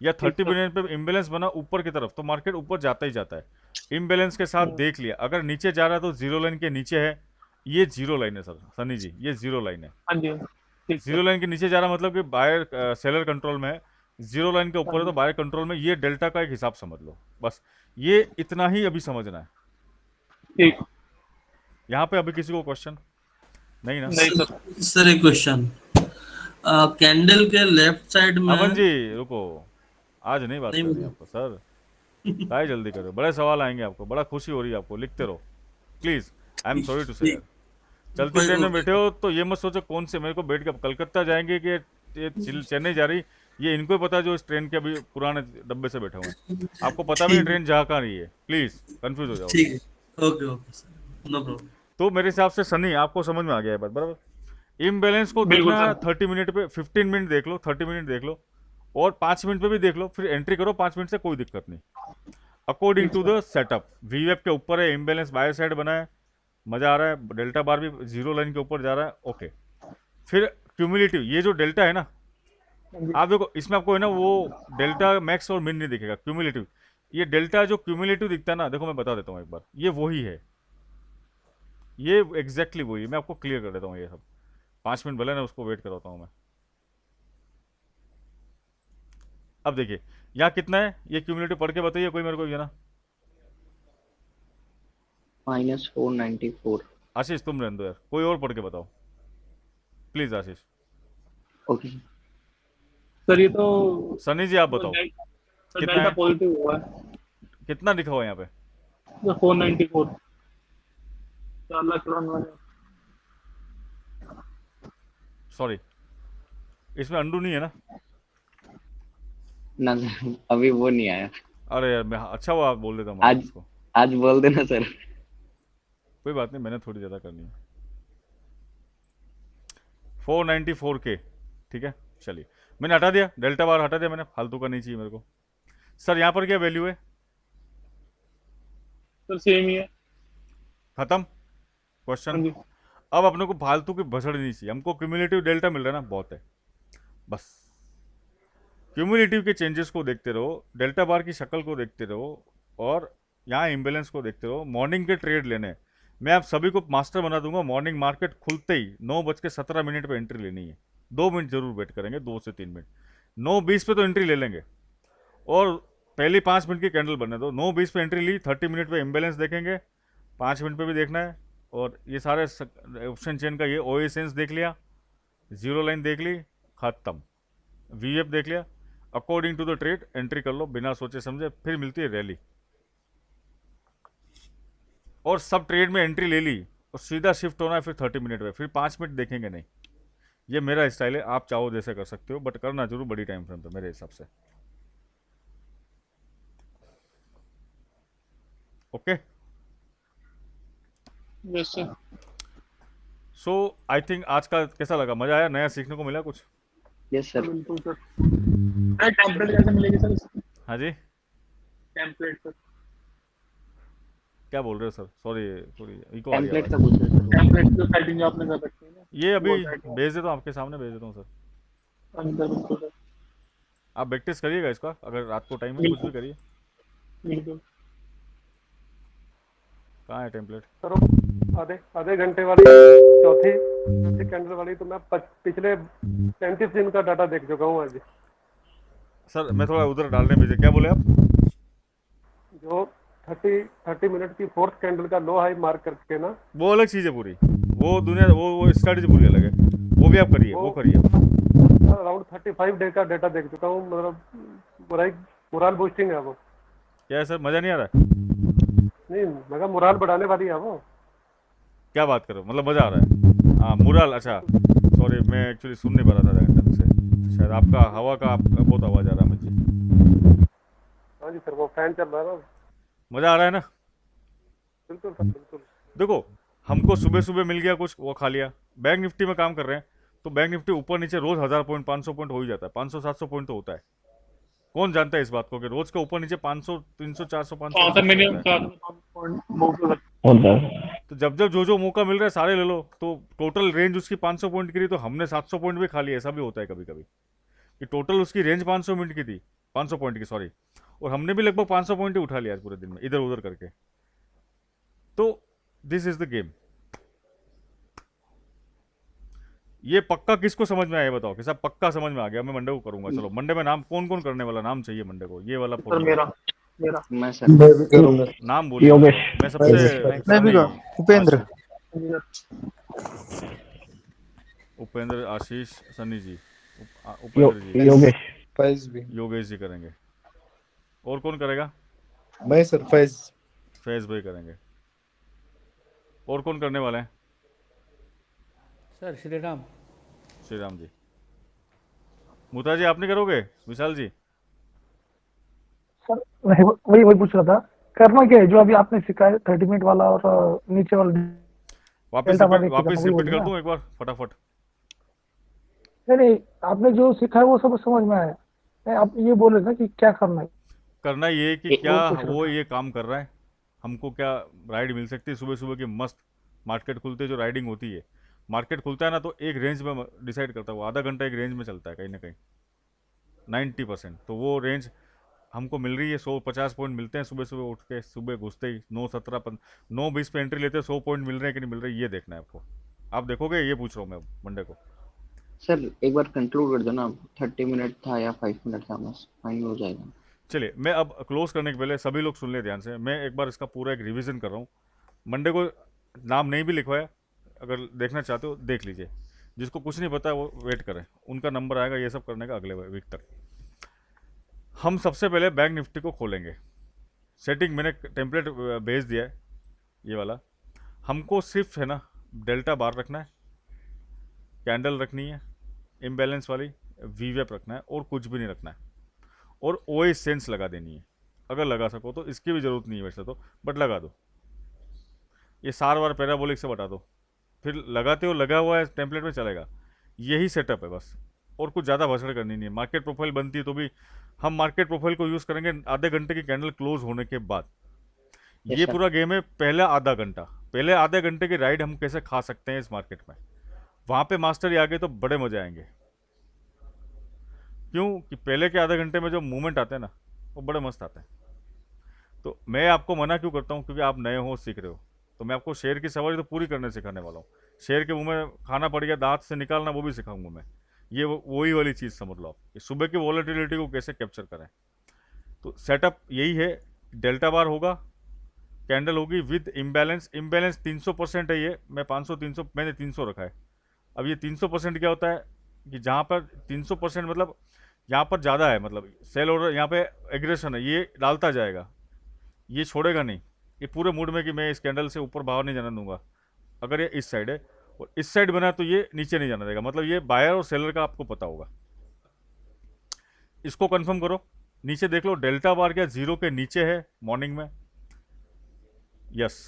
या 30 मिनट पे इम्बैलेंस बना ऊपर की तरफ तो मार्केट ऊपर जाता ही जाता है। इम्बैलेंस के साथ देख लिया, अगर नीचे जा रहा है तो जीरो लाइन के नीचे है। ये जीरो लाइन है सर सनी जी, ये जीरो लाइन है। हाँ जी। जीरो लाइन के नीचे जा रहा मतलब कि बायर सेलर कंट्रोल में है। जीरो लाइन के ऊपर है तो बायर कंट्रोल में। ये डेल्टा का एक हिसाब समझ लो बस, ये इतना ही अभी समझना है। ठीक। यहाँ पे अभी किसी को क्वेश्चन नहीं ना? नहीं सर एक क्वेश्चन, कैंडल के लेफ्ट साइड में। अमन जी रुको, आज नहीं बात करनी आपको सर, काय जल्दी करो। बड़े सवाल आएंगे आपको, बड़ा खुशी हो रही है आपको, लिखते रहो please. I am sorry to say. चलती ट्रेन में बैठे हो तो ये मत सोचो कौन से, मेरे को बैठ के कलकत्ता जाएंगे कि चेन्नई जा रही, ये इनको ही पता जो इस ट्रेन के अभी पुराने डब्बे से बैठे हुए हैं। आपको पता भी नहीं ट्रेन जहाँ कहाँ रही है, प्लीज कंफ्यूज हो जाओ। ठीक है, okay okay sir, no problem. तो मेरे हिसाब से सनी आपको समझ में आ गया है बात, बराबर। इम्बैलेंस को देखना है 30 मिनट पे, 15 मिनट देख लो, 30 मिनट देख लो, और 5 मिनट पे भी देख लो, फिर एंट्री करो 5 मिनट से, कोई दिक्कत नहीं। अकॉर्डिंग टू द सेटअप, वीवेप के ऊपर है, इम्बैलेंस बायर साइड बना है, मजा आ रहा है। डेल्टा बार भी जीरो लाइन के ऊपर जा रहा है, ओके। फिर क्यूमुलेटिव, ये जो डेल्टा है ना, आप देखो इसमें आपको है ना वो डेल्टा मैक्स और मिन नहीं दिखेगा, क्यूमुलेटिव। ये डेल्टा जो क्यूमुलेटिव दिखता है ना, देखो मैं बता देता हूँ एक बार, ये वही है, ये एग्जैक्टली वही है। मैं आपको क्लियर कर देता हूँ ये सब। 5 मिनट भले ना, उसको वेट कराता हूँ मैं। अब देखिए यहाँ कितना है, ये क्यूमुलेटिव पढ़ के बताइए कोई मेरे को, ये ना -494। आशीष तुम रहने दो यार, कोई और पढ़ के बताओ प्लीज आशीष। ओके सर ये तो सनी जी आप बताओ कितना है, पॉजिटिव हुआ है। कितना लिखा हुआ है यहाँ पे? 494, 4,94,000। सॉरी इसमें अंडू नहीं है ना? ना सर अभी वो नहीं आया। अरे यार मैं, अच्छा वो आप बोल देता हूँ आज बोल देना सर। कोई बात नहीं, मैंने थोड़ी ज़्यादा करनी है। 494K ठीक है। चलिए मैंने हटा दिया, डेल्टा बार हटा दिया मैंने, फालतू का नहीं चाहिए मेरे को। सर यहाँ पर क्या वैल्यू है? सर सेम ही है। खत्म क्वेश्चन। अब अपने को फालतू की भसड़ नहीं चाहिए, हमको क्यूमुलेटिव डेल्टा मिल रहा है ना, बहुत है बस। क्यूमुलेटिव के चेंजेस को देखते रहो, डेल्टा बार की शक्ल को देखते रहो, और यहाँ इम्बैलेंस को देखते रहो। मॉर्निंग के ट्रेड लेने, मैं आप सभी को मास्टर बना दूंगा। मॉर्निंग मार्केट खुलते ही 9:17 पे एंट्री लेनी है। 2 मिनट जरूर वेट करेंगे, 2 से 3 मिनट। 9:20 पे तो एंट्री ले लेंगे, और पहली 5 मिनट की कैंडल बनने दो। 9:20 पे एंट्री ली, 30 मिनट पे इम्बैलेंस देखेंगे, 5 मिनट पे भी देखना है। और ये सारे ऑप्शन चेन का ये ओएसएंस देख लिया, जीरो लाइन देख ली, खत्म। वीएफ देख लिया, according to the trade entry कर लो बिना सोचे समझे। फिर मिलती है रैली, और सब ट्रेड में एंट्री ले ली और सीधा शिफ्ट होना है फिर 30 मिनट में, फिर 5 मिनट देखेंगे नहीं। ये मेरा स्टाइल है, आप चाहो जैसे कर सकते हो, बट करना जरूर बड़ी टाइम फ्रेम पे मेरे हिसाब से। Okay yes sir. So I think आज का कैसा लगा, मजा आया, नया सीखने को मिला कुछ? Yes sir. बिल्कुल सर। टेम्पलेट कैसे मिलेगी सर इसकी? हाँ जी टेम्पलेट सर। क्या बोल रहे हो सर? सॉरी थोड़ी इको आ टेम्पलेट गया। का पूछ रहे सर। टेम्पलेट जो सेटिंग जो आपने कर रखी है ना, ये अभी भेज देता हूँ, आपके सामने भेज देता हूँ सर। बिल्कुल सर। आप प्रैक्टिस करिएगा इसका, अगर रात को टाइम है कुछ भी करिए। बिल्कुल कहाँ है टेम्पलेट? सर वो आधे आधे घंटे वाली चौथी चौथी कैंडल वाली तो मैं पिछले 35 दिन का डाटा देख चुका हूँ आज। सर मैं थोड़ा उधर डालने भेजे, क्या बोले आप? जो 30 मिनट की फोर्थ कैंडल का लो हाई मार्क करके ना, वो अलग चीज़ है पूरी, वो दुनिया वो स्ट्रैटेजी पूरी अलग है, वो भी आप करिए, वो करिए। अराउंड 35 डे का डाटा देख चुका हूँ, मतलब मोरल बूस्टिंग है वो। क्या है सर, मज़ा नहीं आ रहा है? नहीं, मगर मोरल बढ़ाने वाली है वो। क्या बात करो, मतलब मज़ा आ रहा है? हाँ मुराल, अच्छा सॉरी मैं एक्चुअली सुन नहीं पा रहा था आधे घंटे से, शायद आपका हवा का आपका बहुत आवाज़ आ रहा है मुझे। हाँ जी सर, वो फैन चल रहा है ना। मज़ा आ रहा है ना? बिल्कुल सर बिल्कुल। देखो हमको सुबह सुबह मिल गया कुछ, वो खा लिया। बैंक निफ्टी में काम कर रहे हैं तो बैंक निफ्टी ऊपर नीचे रोज 1000 पॉइंट 500 पॉइंट हो ही जाता है, 500-700 पॉइंट तो होता है। कौन जानता है इस बात को कि रोज के ऊपर नीचे 500 300 400 500 हाँ सर, मिनिमम होता है। 4 पॉइंट मूव तो सकता है। तो जब जो मौका मिल रहा है सारे ले लो, तो टोटल रेंज उसकी 500 पॉइंट की थी तो हमने 700 पॉइंट भी खा लिया। ऐसा भी होता है कभी कभी कि टोटल उसकी रेंज 500 मिनट की थी, 500 पॉइंट की सॉरी, और हमने भी लगभग 500 पॉइंट ही उठा लिया आज पूरे दिन में इधर उधर करके। तो दिस इज द गेम। ये पक्का किसको समझ में आया बताओ कि साहब पक्का समझ में आ गया, मैं मंडे को करूंगा। चलो मंडे में नाम कौन कौन करने वाला, नाम चाहिए मंडे को, ये वाला सर मेरा मैं सर मैं भी करूंगा। नाम बोलिए। योगेश। मैं सबसे मैं भी उपेंद्र। उपेंद्र, आशीष, सन्नी जी, उपेंद्र जी, योगेश। फैज भी। योगेश जी करेंगे। और कौन करेगा? मैं सर फैज। फैज भाई करेंगे। और कौन करने वाले हैं? सर श्री राम। श्री राम जी। मुता जी आप नहीं करोगे? विशाल जी? सर वही वही पूछ रहा था, करना क्या है जो अभी आपने सिखाया 30 मिनट वाला और नीचे वाला वापस डेल्टा बार रिपीट वही कर ना? दूं एक बार फटाफट? नहीं, आपने जो सिखाया वो सब समझ में आया। नहीं, आप ये बोल रहे थे कि क्या करना है। करना ये है कि क्या पूछ रहा वो था। ये काम कर रहा है, हमको क्या राइड मिल सकती है सुबह सुबह की मस्त। मार्केट खुलते जो राइडिंग होती है, मार्केट खुलता है ना तो एक रेंज में डिसाइड करता है वो, आधा घंटा एक रेंज में चलता है कहीं ना कहीं 90%। तो वो रेंज हमको मिल रही है, 150 पॉइंट मिलते हैं सुबह सुबह उठ के, सुबह घुसते ही 9:17 9:20 पे एंट्री लेते हैं, 100 पॉइंट मिल रहे हैं कि नहीं मिल रहे, ये देखना है आपको। आप देखोगे, ये पूछ रहा हूँ मैं मंडे को। सर एक बार कंक्लूड कर दो ना, 30 मिनट था या 5 मिनट था, बस फाइनल हो जाएगा। चलिए मैं अब क्लोज करने के पहले सभी लोग सुन ले ध्यान से, मैं एक बार इसका पूरा एक रिवीजन कर रहा हूँ। मंडे को नाम नहीं भी लिखवाया, अगर देखना चाहते हो देख लीजिए। जिसको कुछ नहीं पता है वो वेट करें, उनका नंबर आएगा ये सब करने का अगले वीक तक। हम सबसे पहले बैंक निफ्टी को खोलेंगे। सेटिंग मैंने टेम्पलेट भेज दिया है ये वाला। हमको सिर्फ है ना डेल्टा बार रखना है, कैंडल रखनी है इम्बैलेंस वाली, वीवेप रखना है और कुछ भी नहीं रखना है, और ओए सेंस लगा देनी है। अगर लगा सको तो, इसकी भी ज़रूरत नहीं है वैसे तो, बट लगा दो। ये सार वार पैराबोलिक से बता दो, फिर लगाते हो लगा हुआ है टेम्पलेट में चलेगा। यही सेटअप है बस, और कुछ ज़्यादा भसड़ करनी नहीं है। मार्केट प्रोफाइल बनती है तो भी हम मार्केट प्रोफाइल को यूज़ करेंगे आधे घंटे की कैंडल क्लोज होने के बाद। ये पूरा गेम है पहला आधा घंटा। पहले आधे घंटे की राइड हम कैसे खा सकते हैं इस मार्केट में, वहाँ पे मास्टर आ गए तो बड़े मजे आएंगे। क्यों कि पहले के आधे घंटे में जो मूवमेंट आते हैं ना वो बड़े मस्त आते हैं। तो मैं आपको मना क्यों करता हूँ, क्योंकि आप नए हो, सीख रहे हो, तो मैं आपको शेर की सवारी तो पूरी करने सिखाने वाला हूँ। शेर के मुंह में खाना पड़ गया, दांत से निकालना वो भी सिखाऊंगा मैं। ये वही वाली चीज़ समझ लो आप, कि सुबह की वॉलेटिलिटी को कैसे कैप्चर करें। तो सेटअप यही है, डेल्टा बार होगा, कैंडल होगी विद इम्बैलेंस। इम्बैलेंस 300% है ये, मैं 500 मैंने 300 रखा है। अब ये 300% क्या होता है कि जहाँ पर 300% मतलब यहाँ पर ज़्यादा है, मतलब सेल ऑर्डर यहाँ पे एग्रेशन है, ये डालता जाएगा, ये छोड़ेगा नहीं। ये पूरे मूड में कि मैं इस कैंडल से ऊपर बाहर नहीं जाने दूंगा। अगर ये इस साइड है और इस साइड बना तो ये नीचे नहीं जाने देगा, मतलब ये बायर और सेलर का आपको पता होगा। इसको कंफर्म करो, नीचे देख लो डेल्टा बार क्या जीरो के नीचे है मॉर्निंग में? यस।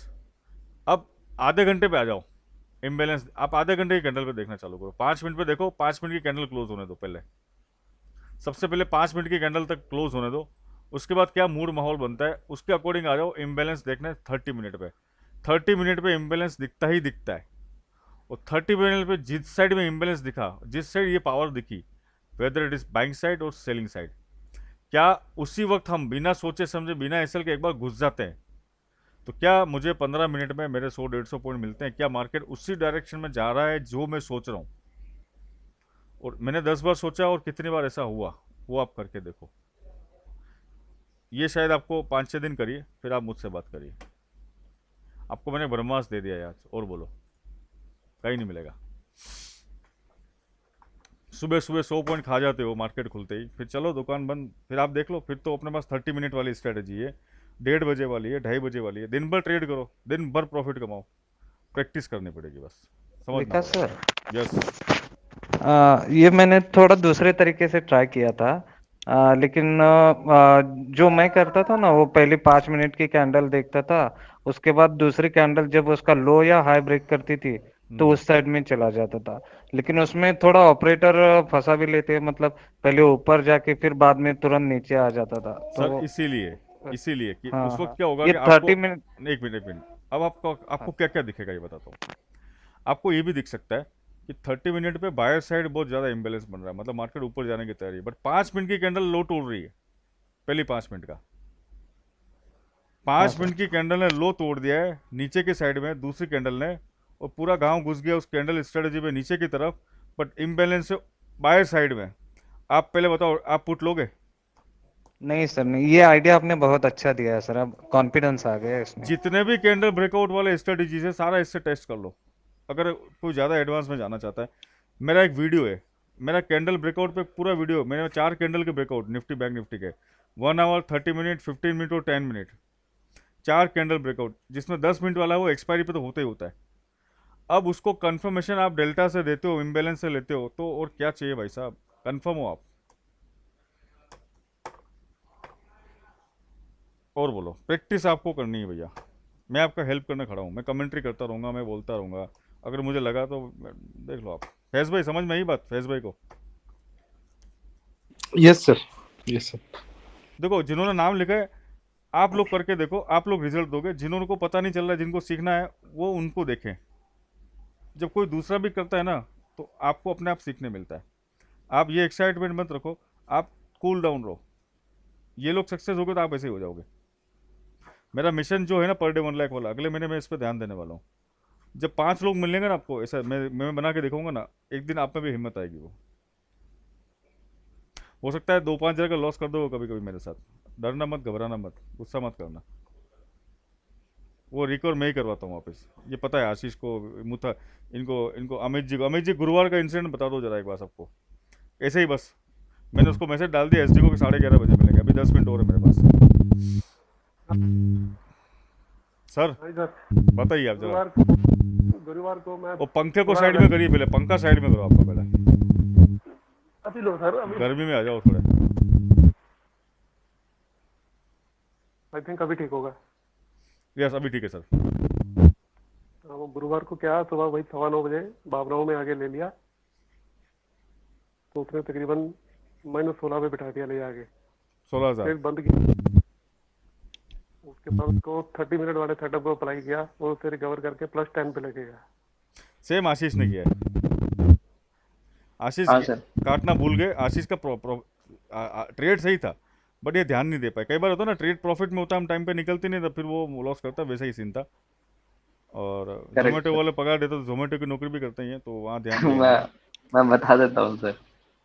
अब आधे घंटे पे आ जाओ, इम्बैलेंस आप आधे घंटे की कैंडल पे देखना चालू करो। 5 मिनट पे देखो, 5 मिनट की कैंडल क्लोज होने दो पहले, सबसे पहले 5 मिनट की कैंडल तक क्लोज होने दो। उसके बाद क्या मूड माहौल बनता है उसके अकॉर्डिंग आ जाओ इम्बैलेंस देखने 30 मिनट पे। 30 मिनट पे इम्बैलेंस दिखता ही दिखता है, और 30 मिनट पे जिस साइड में इम्बैलेंस दिखा, जिस साइड ये पावर दिखी, whether it is buying side और सेलिंग साइड, क्या उसी वक्त हम बिना सोचे समझे बिना एसएल के एक बार घुस जाते हैं तो क्या मुझे 15 मिनट में मेरे 100-150 पॉइंट मिलते हैं? क्या मार्केट उसी डायरेक्शन में जा रहा है जो मैं सोच रहा हूँ? और मैंने 10 बार सोचा और कितनी बार ऐसा हुआ वो आप करके देखो। ये शायद आपको 5-6 दिन करिए, फिर आप मुझसे बात करिए। आपको मैंने ब्रह्मास्त्र दे दिया आज, और बोलो, कहीं नहीं मिलेगा। सुबह सुबह 100 पॉइंट खा जाते हो मार्केट खुलते ही, फिर चलो दुकान बंद, फिर आप देख लो। फिर तो अपने पास 30 मिनट वाली स्ट्रेटजी है, 1:30 बजे वाली है, 2:30 बजे वाली है। दिन भर ट्रेड करो, दिन भर प्रॉफिट कमाओ। प्रैक्टिस करनी पड़ेगी बस, समझना विकास सर, पड़ेगा। यस ये मैंने थोड़ा दूसरे तरीके से ट्राई किया था, लेकिन जो मैं करता था ना, वो पहले 5 मिनट की कैंडल देखता था, उसके बाद दूसरी कैंडल जब उसका लो या हाई ब्रेक करती थी तो उस साइड में चला जाता था। लेकिन उसमें थोड़ा ऑपरेटर फंसा भी लेते, मतलब पहले ऊपर जाके फिर बाद में तुरंत नीचे आ जाता था। सर, तो इसीलिए कि हाँ उस वक्त हाँ, क्या होगा ये कि आपको 30 मिनट। एक मिनट अब आपको क्या क्या दिखेगा ये बताता हूँ। आपको ये भी दिख सकता है कि 30 मिनट पे बायर साइड बहुत ज़्यादा इम्बेलेंस बन रहा है, मतलब मार्केट ऊपर जाने की तैयारी है, बट 5 मिनट की कैंडल लो तोड़ रही है। पहली 5 मिनट का 5 मिनट की कैंडल ने लो तोड़ दिया है नीचे के साइड में, दूसरी कैंडल ने, और पूरा गांव घुस गया उस कैंडल स्ट्रेटजी में नीचे की तरफ, बट इम्बेलेंस बायर साइड में। आप पहले बताओ, आप पुट लोगे? नहीं सर, नहीं, ये आइडिया आपने बहुत अच्छा दिया है सर, अब कॉन्फिडेंस आ गया है इसमें। जितने भी कैंडल ब्रेकआउट वाले स्ट्रेटजीज है सारा इससे टेस्ट कर लो, अगर कोई ज़्यादा एडवांस में जाना चाहता है। मेरा एक वीडियो है, मेरा कैंडल ब्रेकआउट पे पूरा वीडियो, मैंने 4 कैंडल के ब्रेकआउट निफ्टी बैंक निफ्टी के 1 आवर 30 मिनट 15 मिनट और 10 मिनट, 4 कैंडल ब्रेकआउट, जिसमें 10 मिनट वाला है वो एक्सपायरी पे तो होता ही होता है। अब उसको कंफर्मेशन आप डेल्टा से देते हो, इम्बेलेंस से लेते हो, तो और क्या चाहिए भाई साहब, कंफर्म हो आप। और बोलो, प्रैक्टिस आपको करनी है भैया। मैं आपका हेल्प करने खड़ा हूँ, मैं कमेंट्री करता रहूँगा, मैं बोलता रहूँगा, अगर मुझे लगा तो देख लो आप। फैज भाई समझ में आई बात? फैज भाई को यस सर, यस सर। देखो, जिन्होंने नाम लिखा है आप लोग करके देखो, आप लोग रिजल्ट दोगे। जिन्होंने को पता नहीं चल रहा है, जिनको सीखना है वो उनको देखें। जब कोई दूसरा भी करता है ना तो आपको अपने आप सीखने मिलता है। आप ये एक्साइटमेंट मत रखो, आप कूल डाउन रहो। ये लोग सक्सेस हो गए तो आप ऐसे ही हो जाओगे। मेरा मिशन जो है ना पर डे 1 लाख वाला, अगले महीने में इस पर ध्यान देने वाला हूँ। जब 5 लोग मिलेंगे ना आपको, ऐसा मैं बना के दिखाऊंगा ना, एक दिन आप में भी हिम्मत आएगी। वो हो सकता है 2-5 जगह का लॉस कर दो कभी कभी मेरे साथ। डरना मत, घबराना मत, गुस्सा मत करना। वो रिकवर मैं ही करवाता हूँ वापस। ये पता है आशीष को, मुथा, इनको अमित जी गुरुवार का इंसिडेंट बता दो जरा एक बार सबको, ऐसे ही बस। मैंने उसको मैसेज डाल दिया एसडी को कि 11:30 बजे मिलेंगे, अभी 10 मिनट और है मेरे पास। सर नहीं सर, बताइए आप जरा। गुरुवार को मैं वो पंखे को साइड में करिए पहले, पंखा साइड में करो आपका पहले। अभी लो सर, अभी गर्मी में आ जाओ थोड़े। आई थिंक अभी ठीक होगा। यस अभी ठीक है सर। वो गुरुवार को क्या सुबह वही 9:15 बजे बाबराओं में आगे ले लिया, तो उसने तकरीबन -16 पे बिठा दिया ले आगे, 16,000। फिर बंद किया। उसके बाद उसको 30 मिनट वाले सेटअप को अप्लाई किया, वो उसे रिकवर करके +10 पे लगेगा। सेम आशीष ने किया है। आशीष हाँ सर। काटना भूल गए। आशीष का ट्रेड सही था, बट ये ध्यान नहीं दे पाए। कई बार होता है ना, ट्रेड प्रॉफिट में होता है, हम टाइम पे निकलते नहीं, तो फिर वो लॉस करता है। वैसा ही सीन था। और जोमेटो वाले पगार देते तो जोमेटो की नौकरी भी करते ही हैं, तो वहाँ ध्यान दिया। मैं बता देता हूँ सर।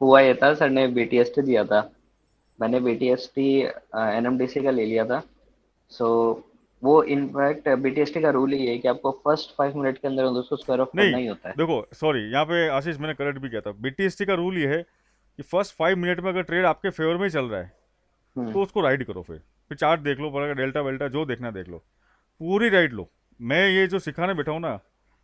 हुआ ये था, सर ने BTST दिया था, मैंने BTST NMDC का ले लिया था। सो वो इनफैक्ट BTST का रूल ही है कि आपको फर्स्ट 5 मिनट के अंदर उसको स्क्वायर ऑफ करना ही होता है। देखो सॉरी, यहाँ पे आशीष मैंने करेक्ट भी किया था। BTST का रूल ये है कि फर्स्ट 5 मिनट में अगर ट्रेड आपके फेवर में चल रहा है तो उसको राइड करो। फिर चार्ट देख लो, पड़ेगा डेल्टा वेल्टा जो देखना देख लो, पूरी राइड लो। मैं ये जो सिखाने बैठा हूँ ना,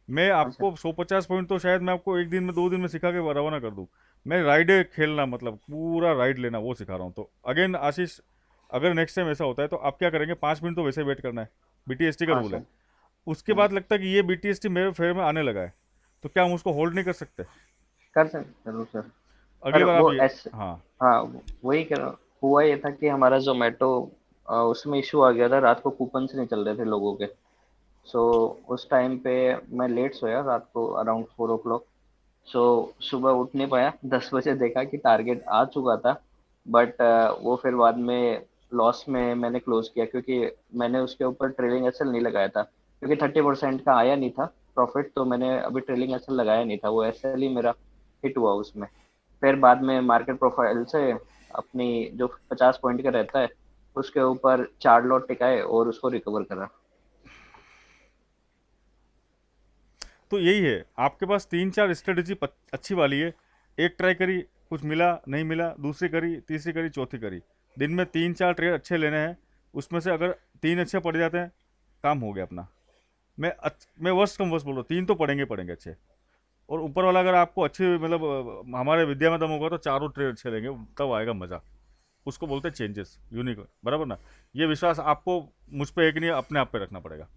मैं आपको 150 पॉइंट तो शायद मैं आपको 1 दिन में 2 दिन में सिखा के रवाना कर दूँ। मैं राइडे खेलना, मतलब पूरा राइड लेना, वो सिखा रहा हूँ। तो अगेन आशीष, अगर नेक्स्ट टाइम ऐसा होता है तो आप क्या करेंगे, 5 मिनट तो वैसे वेट करना है। BTST का रूल है। उसके बाद लगता है कि ये BTST मेरे फेवर में आने लगा है, तो क्या हम उसको होल्ड नहीं कर सकते? कर सकते जरूर सर। अगली बार वो आप ऐसे, हाँ वही हुआ ये था कि हमारा जोमेटो उसमें इशू आ गया था, रात को कूपन से नहीं चल रहे थे लोगों के। सो उस टाइम पे मैं लेट सोया रात को अराउंड 4 o'clock। सो सुबह उठ नहीं पाया, 10 बजे देखा कि टारगेट आ चुका था। बट वो फिर बाद में लॉस में मैंने क्लोज किया, क्योंकि मैंने उसके ऊपर ट्रेलिंग एसएल नहीं लगाया था, क्योंकि 30% का आया नहीं था प्रॉफिट, तो मैंने अभी ट्रेलिंग एसएल लगाया नहीं था, वो एसएल ही मेरा हिट हुआ उसमें। फिर बाद में मार्केट प्रोफाइल से अपनी जो 50 पॉइंट का रहता है उसके ऊपर 4 लॉट टिकाए और उसको रिकवर करा। तो यही है, आपके पास 3-4 स्ट्रेटेजी अच्छी वाली है। एक ट्राई करी, कुछ मिला नहीं मिला, दूसरी करी, तीसरी करी, चौथी करी। दिन में 3-4 ट्रेड अच्छे लेने हैं, उसमें से अगर 3 अच्छे पड़ जाते हैं काम हो गया अपना। मैं वर्स्ट कम वर्स्ट बोल रहा हूँ, 3 तो पड़ेंगे पड़ेंगे अच्छे। और ऊपर वाला अगर आपको अच्छी मतलब हमारे विद्या में दम होगा तो चारों ट्रेड अच्छे लेंगे, तब आएगा मज़ा। उसको बोलते हैं चेंजेस, यूनिक, बराबर ना। ये विश्वास आपको मुझ पे एक नहीं, अपने आप पे रखना पड़ेगा।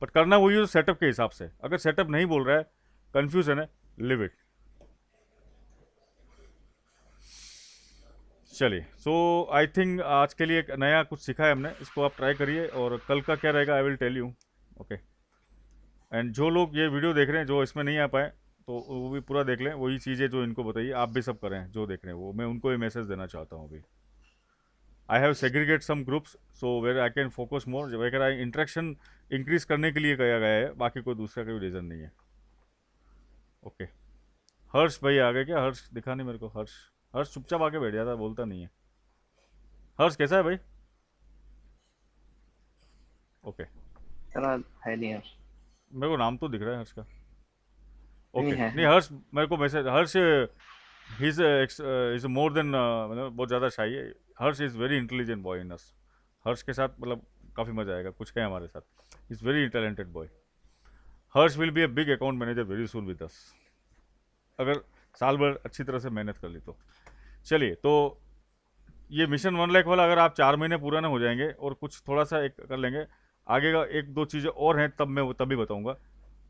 बट करना वही है सेटअप के हिसाब से। अगर सेटअप नहीं बोल रहा है, कंफ्यूजन है, लिव इट। चलिए, सो आई थिंक आज के लिए एक नया कुछ सीखा है हमने, इसको आप ट्राई करिए और कल का क्या रहेगा I will tell you. Okay, and जो लोग ये वीडियो देख रहे हैं जो इसमें नहीं आ पाए तो वो भी पूरा देख लें, वही चीज़ें जो इनको बताइए आप भी सब करें जो देख रहे हैं वो। मैं उनको ये मैसेज देना चाहता हूँ अभी। I have segregate some groups so where I can focus more, वगैरह इंटरेक्शन इंक्रीज करने के लिए किया गया है, बाकी कोई दूसरा कोई रीज़न नहीं है। ओके, हर्ष भाई आ गए क्या? हर्ष दिखा नहीं मेरे को। हर्ष चुपचाप आके बैठ जाता है, बोलता नहीं है। हर्ष कैसा है भाई? ओके, है नहीं हर्ष, मेरे को नाम तो दिख रहा है हर्ष का। नहीं ओके, है। नहीं हर्ष मेरे को message, Harsh he is more than, मतलब बहुत ज़्यादा शाई है। Harsh is very intelligent boy in us. Harsh के साथ मतलब काफ़ी मज़ा आएगा, कुछ है हमारे साथ। Is very talented boy. Harsh will be a big account manager very soon with us, अगर साल भर अच्छी तरह से मेहनत कर ली तो। चलिए, तो ये मिशन 1 लाख वाला अगर आप 4 महीने पुराने हो जाएंगे और कुछ थोड़ा सा एक कर लेंगे, आगे का 1-2 चीज़ें और हैं तब मैं वो तभी बताऊंगा।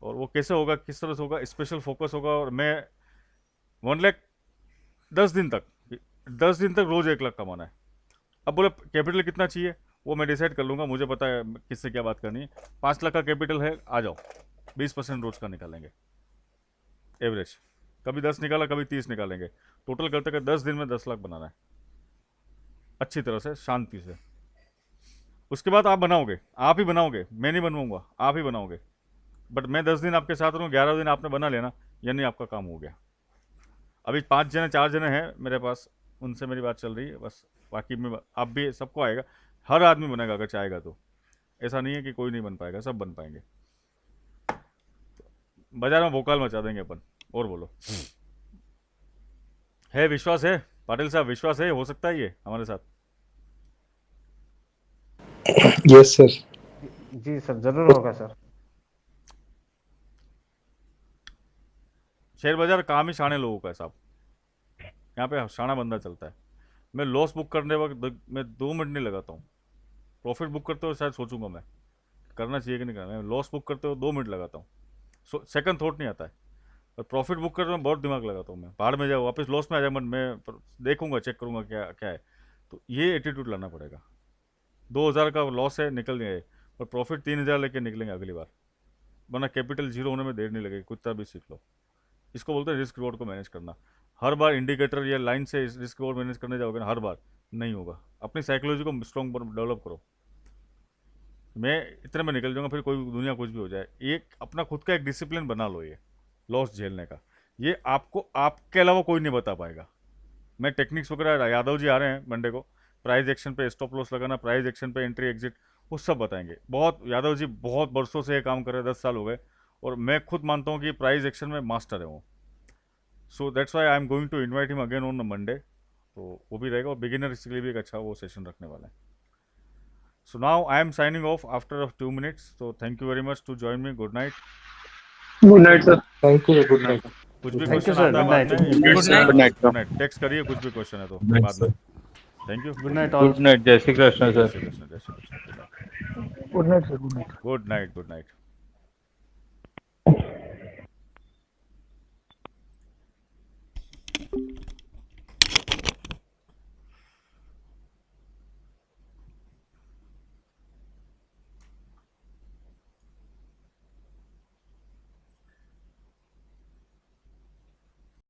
और वो कैसे होगा, किस तरह से होगा, स्पेशल फोकस होगा। और मैं 1 लाख 10 दिन तक रोज़ 1 लाख कमाना है। अब बोले कैपिटल कितना चाहिए, वो मैं डिसाइड कर लूँगा, मुझे पता है किससे क्या बात करनी है। 5 लाख का कैपिटल है, आ जाओ, 20% रोज़ का निकालेंगे एवरेज। कभी 10 निकाला, कभी 30 निकालेंगे। टोटल करते करते 10 दिन में 10 लाख बनाना है अच्छी तरह से, शांति से। उसके बाद आप बनाओगे, आप ही बनाओगे, मैं नहीं बनवाऊंगा, आप ही बनाओगे। बट मैं 10 दिन आपके साथ रहूँ, 11 दिन आपने बना लेना, यानी आपका काम हो गया। अभी 4 जने हैं मेरे पास, उनसे मेरी बात चल रही है बस। बाकी में आप भी, सबको आएगा, हर आदमी बनेगा अगर चाहेगा तो। ऐसा नहीं है कि कोई नहीं बन पाएगा, सब बन पाएंगे। बाजार में भोकाल मचा देंगे अपन। और बोलो, है विश्वास है पाटिल साहब? विश्वास है हो सकता है ये हमारे साथ? Yes sir. जी सर, जरूर होगा सर। शेयर बाजार काम ही शाणे लोगों का है साहब, यहाँ पे शाना बंदा चलता है। मैं लॉस बुक करने वक्त मैं 2 मिनट नहीं लगाता हूँ। प्रॉफिट बुक करते हुए शायद सोचूंगा मैं करना चाहिए कि नहीं करना। मैं लॉस बुक करते हुए 2 मिनट लगाता हूँ, सेकंड थॉट नहीं आता है। और प्रॉफिट बुक करते हुए बहुत दिमाग लगाता हूँ मैं। बाहर में जाओ, वापस लॉस में आ जाए, मैं देखूंगा, चेक करूंगा क्या क्या है। तो ये एटीट्यूड लाना पड़ेगा। 2000 का लॉस है, निकल गए, और प्रॉफिट 3000 लेके निकलेंगे अगली बार, वरना कैपिटल जीरो होने में देर नहीं लगेगी। कुछ भी सीख लो। इसको बोलते हैं रिस्क रिवॉर्ड को मैनेज करना। हर बार इंडिकेटर या लाइन से रिस्क रिवॉर्ड मैनेज करने जाओगे ना, हर बार नहीं होगा। अपनी साइकोलॉजी को स्ट्रॉन्ग डेवलप करो। मैं इतने में निकल जाऊंगा, फिर कोई दुनिया कुछ भी हो जाए। एक अपना खुद का एक डिसिप्लिन बना लो, ये लॉस झेलने का। ये आपको, आपके अलावा कोई नहीं बता पाएगा। मैं टेक्निक्स वगैरह, यादव जी आ रहे हैं मंडे को, प्राइस एक्शन पे स्टॉप लॉस लगाना, प्राइस एक्शन पे एंट्री एग्जिट, वो सब बताएंगे। बहुत, यादव जी बहुत वर्षों से ये काम कर रहे हैं, 10 साल हो गए, और मैं खुद मानता हूँ कि प्राइस एक्शन में मास्टर है वो। So that's why I am going to invite him again on Monday. तो वो भी रहेगा, और बिगिनर्स के लिए भी एक अच्छा वो सेशन रखने वाला है। So now I am signing off after 2 minutes. So thank you very much to join me. Good night. Good night sir. Thank you, good night. कुछ भी Thank you, क्वेश्चन sir. आता है Good बाद night. में, Good night. Text करिए, कुछ भी question है तो Good night, बाद में। Thank you. Good night all. Good night, जय श्री कृष्ण जय सर। श्री कृष्ण, जय Shri Krishna. Good night sir, good night. Good night, good night.